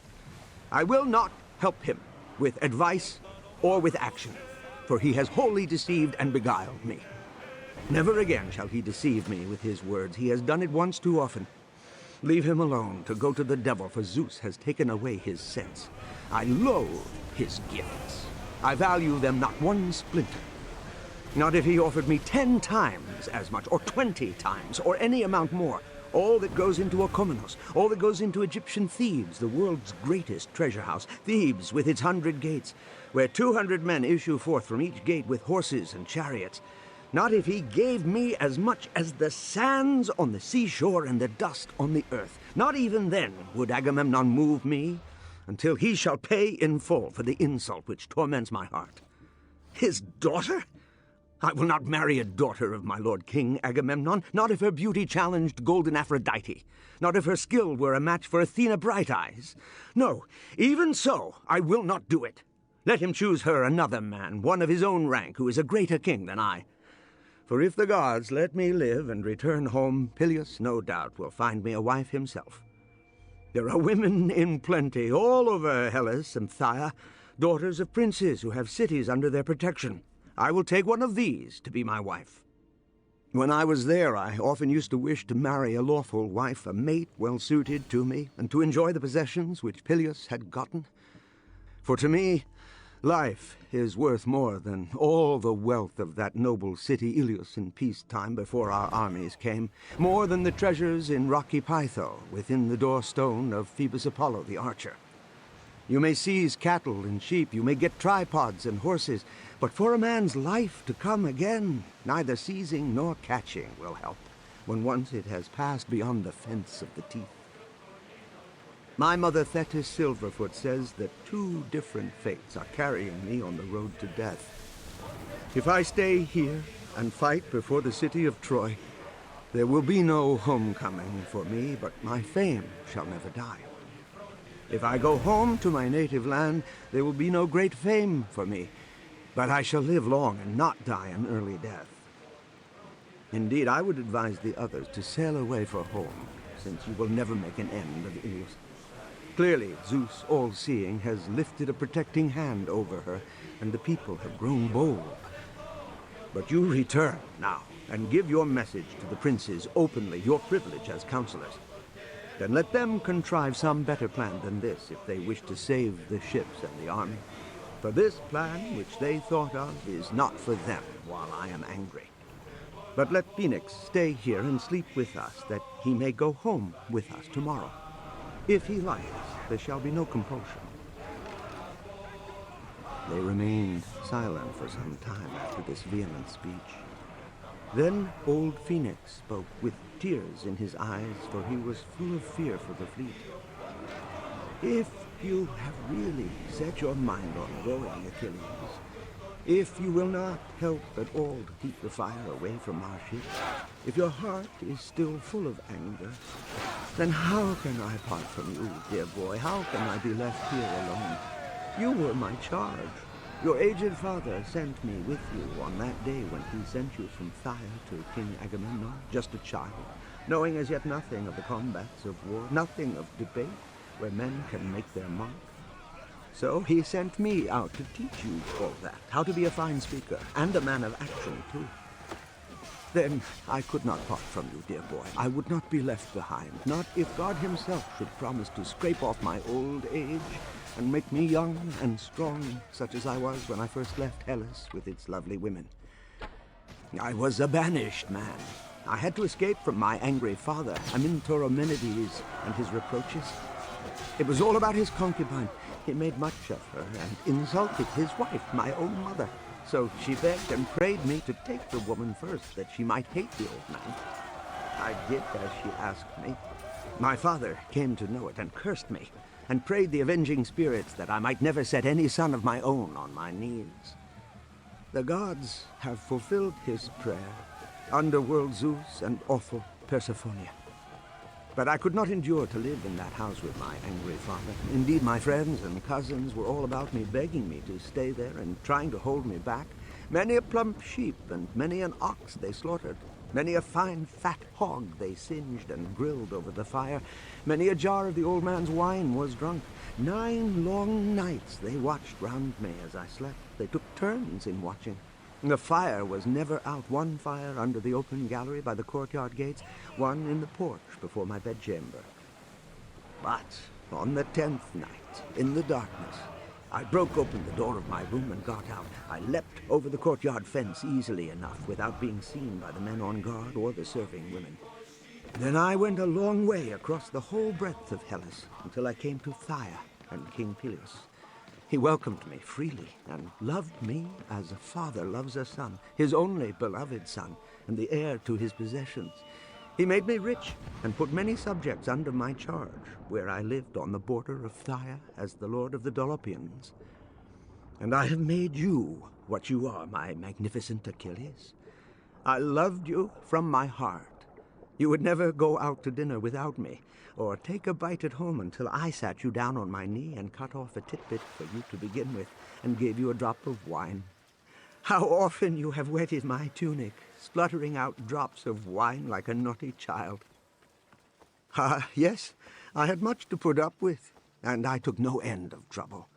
I will not help him with advice or with action, for he has wholly deceived and beguiled me. Never again shall he deceive me with his words. He has done it once too often. Leave him alone to go to the devil, for Zeus has taken away his sense. I loathe his gifts. I value them not one splinter. Not if he offered me 10 times as much, or 20 times, or any amount more. All that goes into Okomenos, all that goes into Egyptian Thebes, the world's greatest treasure house, Thebes with its 100 gates, where 200 men issue forth from each gate with horses and chariots. Not if he gave me as much as the sands on the seashore and the dust on the earth. Not even then would Agamemnon move me, until he shall pay in full for the insult which torments my heart. His daughter? I will not marry a daughter of my lord King Agamemnon, not if her beauty challenged golden Aphrodite, not if her skill were a match for Athena Bright Eyes. No, even so, I will not do it. Let him choose her another man, one of his own rank, who is a greater king than I. For if the gods let me live and return home, Peleus, no doubt, will find me a wife himself. There are women in plenty all over Hellas and Phthia, daughters of princes who have cities under their protection. I will take one of these to be my wife. When I was there, I often used to wish to marry a lawful wife, a mate well suited to me, and to enjoy the possessions which Peleus had gotten. For to me, Life is worth more than all the wealth of that noble city Ilios in peacetime before our armies came, more than the treasures in rocky Pytho within the doorstone of Phoebus Apollo the archer. You may seize cattle and sheep, you may get tripods and horses, but for a man's life to come again, neither seizing nor catching will help, when once it has passed beyond the fence of the teeth. My mother Thetis Silverfoot says that 2 different fates are carrying me on the road to death. If I stay here and fight before the city of Troy, there will be no homecoming for me, but my fame shall never die. If I go home to my native land, there will be no great fame for me, but I shall live long and not die an early death. Indeed, I would advise the others to sail away for home, since you will never make an end of Ilios. Clearly, Zeus, all-seeing, has lifted a protecting hand over her, and the people have grown bold. But you return now, and give your message to the princes openly, your privilege as counselors. Then let them contrive some better plan than this if they wish to save the ships and the army. For this plan, which they thought of, is not for them while I am angry. But let Phoenix stay here and sleep with us, that he may go home with us tomorrow. If he likes, there shall be no compulsion. They remained silent for some time after this vehement speech. Then old Phoenix spoke with tears in his eyes, for he was full of fear for the fleet. If you have really set your mind on going, Achilles, if you will not help at all to keep the fire away from our ships, if your heart is still full of anger, then how can I part from you, dear boy? How can I be left here alone? You were my charge. Your aged father sent me with you on that day when he sent you from Tyre to King Agamemnon, just a child, knowing as yet nothing of the combats of war, nothing of debate, where men can make their mark. So he sent me out to teach you all that, how to be a fine speaker, and a man of action, too. Then I could not part from you, dear boy. I would not be left behind, not if God himself should promise to scrape off my old age and make me young and strong, such as I was when I first left Hellas with its lovely women. I was a banished man. I had to escape from my angry father, Amyntoromenides, and his reproaches. It was all about his concubine. He made much of her and insulted his wife, my own mother. So she begged and prayed me to take the woman first, that she might hate the old man. I did as she asked me. My father came to know it and cursed me, and prayed the avenging spirits that I might never set any son of my own on my knees. The gods have fulfilled his prayer, underworld Zeus and awful Persephone. But I could not endure to live in that house with my angry father. Indeed, my friends and cousins were all about me, begging me to stay there and trying to hold me back. Many a plump sheep and many an ox they slaughtered. Many a fine fat hog they singed and grilled over the fire. Many a jar of the old man's wine was drunk. 9 long nights they watched round me as I slept. They took turns in watching. The fire was never out. One fire under the open gallery by the courtyard gates, one in the porch before my bedchamber. But on the 10th night, in the darkness, I broke open the door of my room and got out. I leapt over the courtyard fence easily enough without being seen by the men on guard or the serving women. Then I went a long way across the whole breadth of Hellas until I came to Tyre and King Peleus. He welcomed me freely and loved me as a father loves a son, his only beloved son, and the heir to his possessions. He made me rich and put many subjects under my charge, where I lived on the border of Tyre as the lord of the Dolopians. And I have made you what you are, my magnificent Achilles. I loved you from my heart. You would never go out to dinner without me, or take a bite at home until I sat you down on my knee and cut off a titbit for you to begin with, and gave you a drop of wine. How often you have wetted my tunic, spluttering out drops of wine like a naughty child. Ah, yes, I had much to put up with, and I took no end of trouble.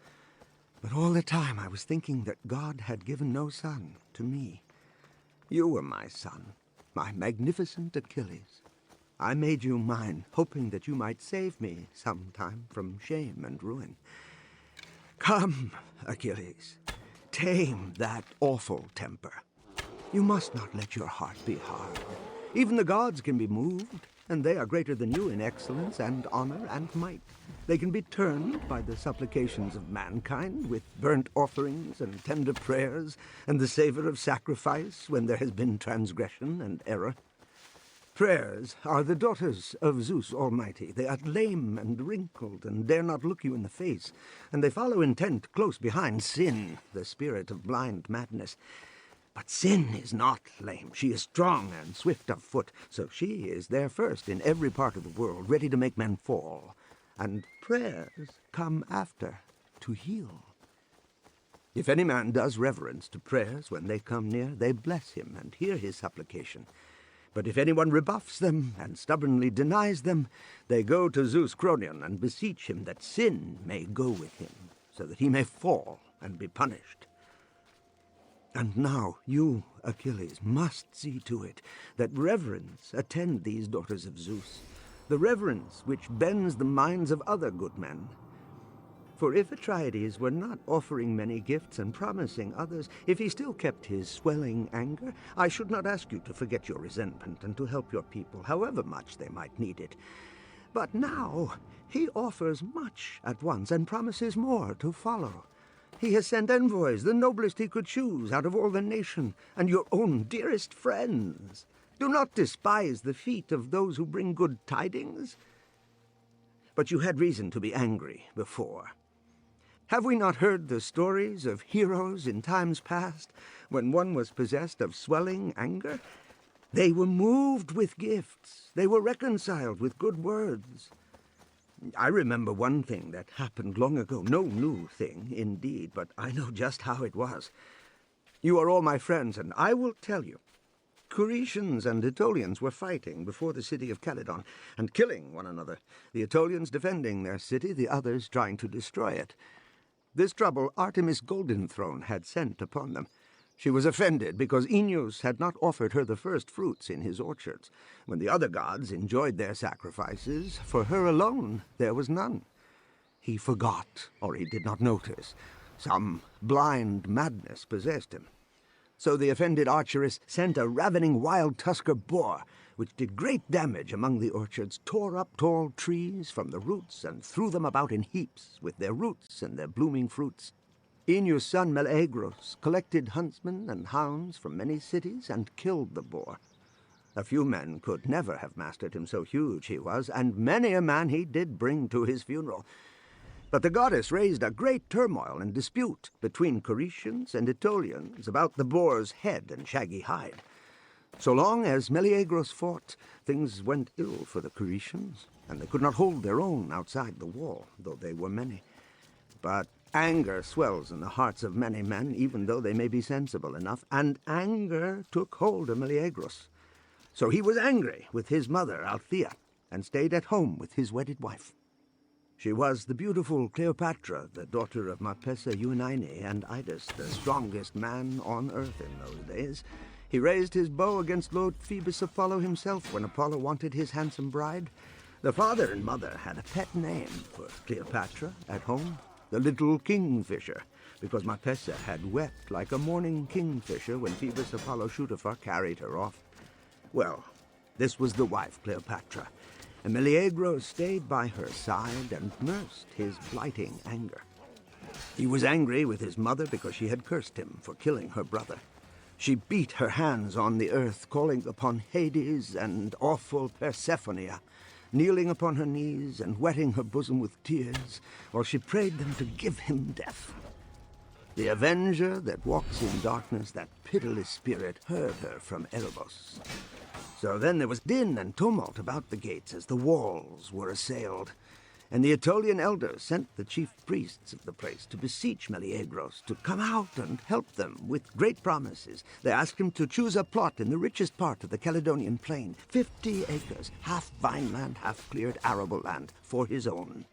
But all the time I was thinking that God had given no son to me. You were my son, my magnificent Achilles. I made you mine, hoping that you might save me sometime from shame and ruin. Come, Achilles, tame that awful temper. You must not let your heart be hard. Even the gods can be moved, and they are greater than you in excellence and honor and might. They can be turned by the supplications of mankind with burnt offerings and tender prayers and the savor of sacrifice when there has been transgression and error. Prayers are the daughters of Zeus Almighty. They are lame and wrinkled and dare not look you in the face, and they follow intent close behind sin, the spirit of blind madness. But sin is not lame. She is strong and swift of foot, so she is there first in every part of the world, ready to make men fall. And prayers come after, to heal. If any man does reverence to prayers when they come near, they bless him and hear his supplication. But if anyone rebuffs them and stubbornly denies them, they go to Zeus Cronion and beseech him that sin may go with him, so that he may fall and be punished. And now you, Achilles, must see to it that reverence attend these daughters of Zeus, the reverence which bends the minds of other good men. For if Atrides were not offering many gifts and promising others, if he still kept his swelling anger, I should not ask you to forget your resentment and to help your people, however much they might need it. But now he offers much at once and promises more to follow. He has sent envoys, the noblest he could choose out of all the nation, and your own dearest friends. Do not despise the feet of those who bring good tidings. But you had reason to be angry before. Have we not heard the stories of heroes in times past, when one was possessed of swelling anger? They were moved with gifts. They were reconciled with good words. I remember one thing that happened long ago. No new thing, indeed, but I know just how it was. You are all my friends, and I will tell you. Coretians and Aetolians were fighting before the city of Calydon, and killing one another. The Aetolians defending their city, the others trying to destroy it. This trouble Artemis Golden-Throne had sent upon them. She was offended because Oeneus had not offered her the first fruits in his orchards. When the other gods enjoyed their sacrifices, for her alone there was none. He forgot, or he did not notice. Some blind madness possessed him. So the offended archeress sent a ravening wild tusker boar, which did great damage among the orchards, tore up tall trees from the roots, and threw them about in heaps with their roots and their blooming fruits. Oeneus' son Meleagros collected huntsmen and hounds from many cities and killed the boar. A few men could never have mastered him, so huge he was, and many a man he did bring to his funeral. But the goddess raised a great turmoil and dispute between Coretians and Aetolians about the boar's head and shaggy hide. So long as Meleagros fought, things went ill for the Coretians, and they could not hold their own outside the wall, though they were many. But anger swells in the hearts of many men, even though they may be sensible enough, and anger took hold of Meleagros. So he was angry with his mother, Althea, and stayed at home with his wedded wife. She was the beautiful Cleopatra, the daughter of Marpessa Eunaine and Idas, the strongest man on earth in those days. He raised his bow against Lord Phoebus Apollo himself when Apollo wanted his handsome bride. The father and mother had a pet name for Cleopatra at home, the little kingfisher, because Marpessa had wept like a morning kingfisher when Phoebus Apollo Shootifer carried her off. Well, this was the wife, Cleopatra, and Meleagros stayed by her side and nursed his blighting anger. He was angry with his mother because she had cursed him for killing her brother. She beat her hands on the earth, calling upon Hades and awful Persephonia, kneeling upon her knees and wetting her bosom with tears, while she prayed them to give him death. The avenger that walks in darkness, that pitiless spirit, heard her from Erebus. So then there was din and tumult about the gates as the walls were assailed, and the Aetolian elders sent the chief priests of the place to beseech Meleagros to come out and help them with great promises. They asked him to choose a plot in the richest part of the Caledonian plain, 50 acres, half vineland, half cleared arable land, for his own.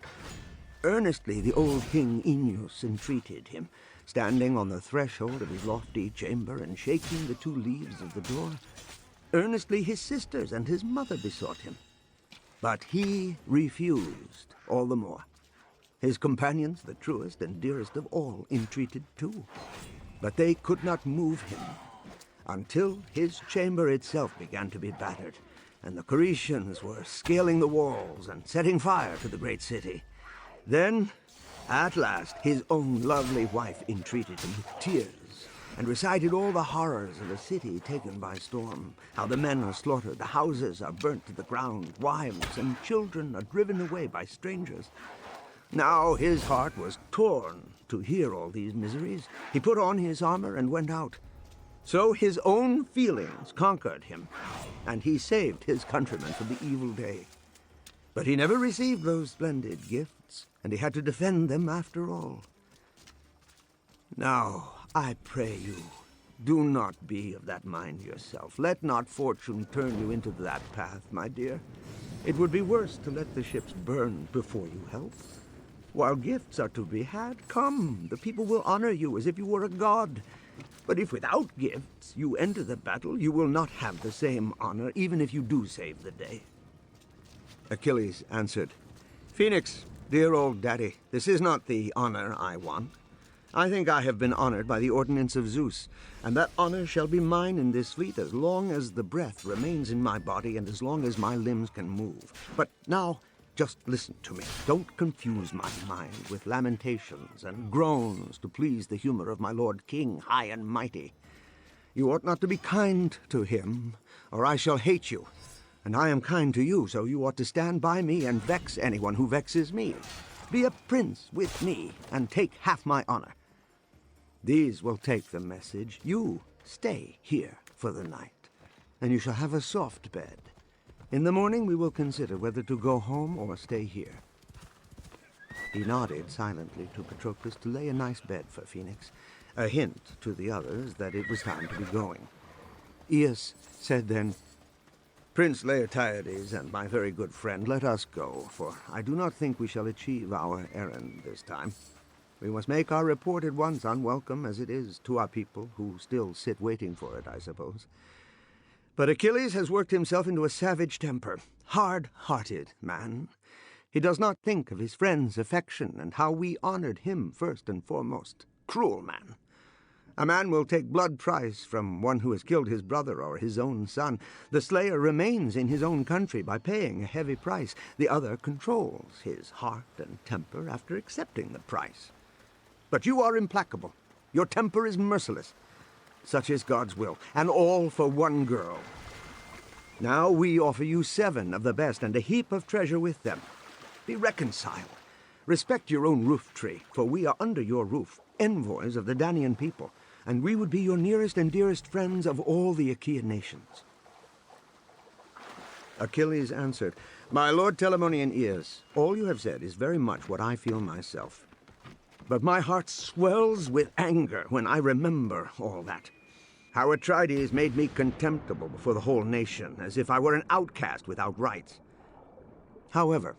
Earnestly the old king Oeneus entreated him, standing on the threshold of his lofty chamber and shaking the 2 leaves of the door. Earnestly his sisters and his mother besought him. But he refused all the more. His companions, the truest and dearest of all, entreated too. But they could not move him until his chamber itself began to be battered, and the Corinthians were scaling the walls and setting fire to the great city. Then, at last, his own lovely wife entreated him with tears, and recited all the horrors of a city taken by storm, how the men are slaughtered, the houses are burnt to the ground, wives and children are driven away by strangers. Now his heart was torn to hear all these miseries. He put on his armor and went out. So his own feelings conquered him, and he saved his countrymen from the evil day. But he never received those splendid gifts, and he had to defend them after all. Now, I pray you, do not be of that mind yourself. Let not fortune turn you into that path, my dear. It would be worse to let the ships burn before you help. While gifts are to be had, come, the people will honor you as if you were a god. But if without gifts you enter the battle, you will not have the same honor, even if you do save the day. Achilles answered, Phoenix, dear old daddy, this is not the honor I want. I think I have been honored by the ordinance of Zeus, and that honor shall be mine in this fleet as long as the breath remains in my body and as long as my limbs can move. But now, just listen to me. Don't confuse my mind with lamentations and groans to please the humor of my lord king, high and mighty. You ought not to be kind to him, or I shall hate you. And I am kind to you, so you ought to stand by me and vex anyone who vexes me. Be a prince with me, and take half my honor. These will take the message. You stay here for the night, and you shall have a soft bed. In the morning we will consider whether to go home or stay here. He nodded silently to Patroclus to lay a nice bed for Phoenix, a hint to the others that it was time to be going. Aeneas said then, Prince Laertiades and my very good friend, let us go, for I do not think we shall achieve our errand this time. We must make our report at once, unwelcome as it is to our people, who still sit waiting for it, I suppose. But Achilles has worked himself into a savage temper, hard-hearted man. He does not think of his friends' affection and how we honored him first and foremost. Cruel man. A man will take blood price from one who has killed his brother or his own son. The slayer remains in his own country by paying a heavy price. The other controls his heart and temper after accepting the price. But you are implacable. Your temper is merciless. Such is God's will, and all for one girl. Now we offer you 7 of the best and a heap of treasure with them. Be reconciled. Respect your own roof tree, for we are under your roof, envoys of the Danaan people, and we would be your nearest and dearest friends of all the Achaean nations. Achilles answered, My lord Telamonian Aeneas, all you have said is very much what I feel myself. But my heart swells with anger when I remember all that. How Atrides made me contemptible before the whole nation, as if I were an outcast without rights. However,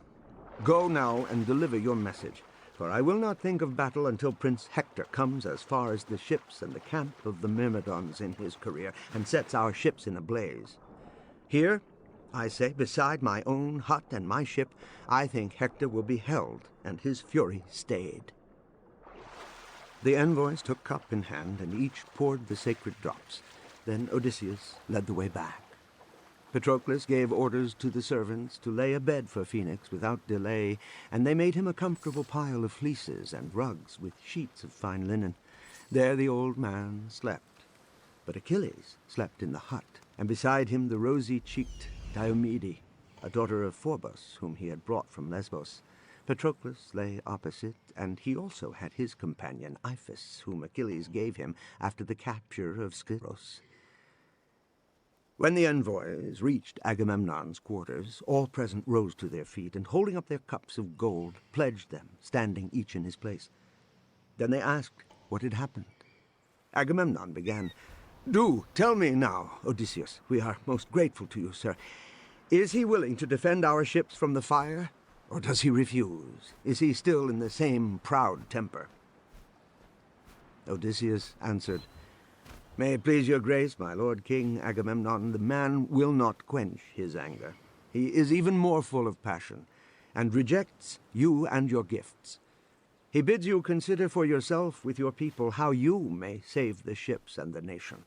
go now and deliver your message, for I will not think of battle until Prince Hector comes as far as the ships and the camp of the Myrmidons in his career, and sets our ships in a blaze. Here, I say, beside my own hut and my ship, I think Hector will be held, and his fury stayed. The envoys took cup in hand, and each poured the sacred drops. Then Odysseus led the way back. Patroclus gave orders to the servants to lay a bed for Phoenix without delay, and they made him a comfortable pile of fleeces and rugs with sheets of fine linen. There the old man slept. But Achilles slept in the hut, and beside him the rosy-cheeked Diomede, a daughter of Phorbas, whom he had brought from Lesbos. Patroclus lay opposite, and he also had his companion Iphis, whom Achilles gave him after the capture of Scyros. When the envoys reached Agamemnon's quarters, all present rose to their feet, and holding up their cups of gold, pledged them, standing each in his place. Then they asked what had happened. Agamemnon began, Do tell me now, Odysseus, we are most grateful to you, sir. Is he willing to defend our ships from the fire? Or does he refuse? Is he still in the same proud temper? Odysseus answered, May it please your grace, my lord King Agamemnon, the man will not quench his anger. He is even more full of passion, and rejects you and your gifts. He bids you consider for yourself with your people how you may save the ships and the nation.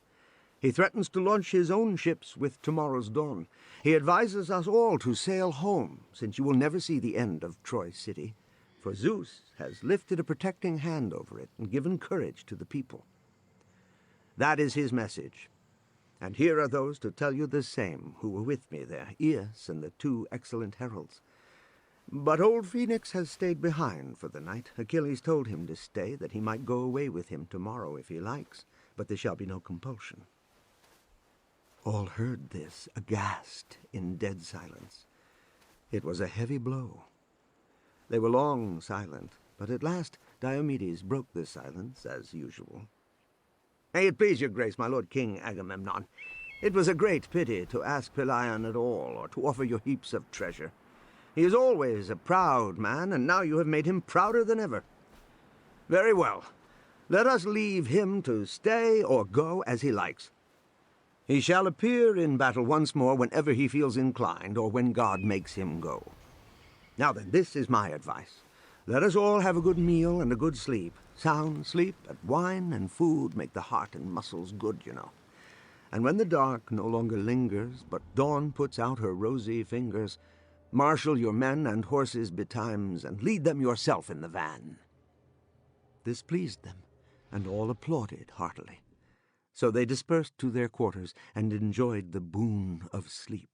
He threatens to launch his own ships with tomorrow's dawn. He advises us all to sail home, since you will never see the end of Troy city, for Zeus has lifted a protecting hand over it and given courage to the people. That is his message. And here are those to tell you the same who were with me there, Aeus and the 2 excellent heralds. But old Phoenix has stayed behind for the night. Achilles told him to stay, that he might go away with him tomorrow if he likes, but there shall be no compulsion. All heard this, aghast, in dead silence. It was a heavy blow. They were long silent, but at last Diomedes broke the silence, as usual. "May it please your grace, my lord King Agamemnon, it was a great pity to ask Pelion at all, or to offer you heaps of treasure. He is always a proud man, and now you have made him prouder than ever. Very well. Let us leave him to stay or go as he likes. He shall appear in battle once more whenever he feels inclined, or when God makes him go. Now then, this is my advice. Let us all have a good meal and a good sleep. Sound sleep, and wine and food make the heart and muscles good, you know. And when the dark no longer lingers, but dawn puts out her rosy fingers, marshal your men and horses betimes, and lead them yourself in the van." This pleased them, and all applauded heartily. So they dispersed to their quarters and enjoyed the boon of sleep.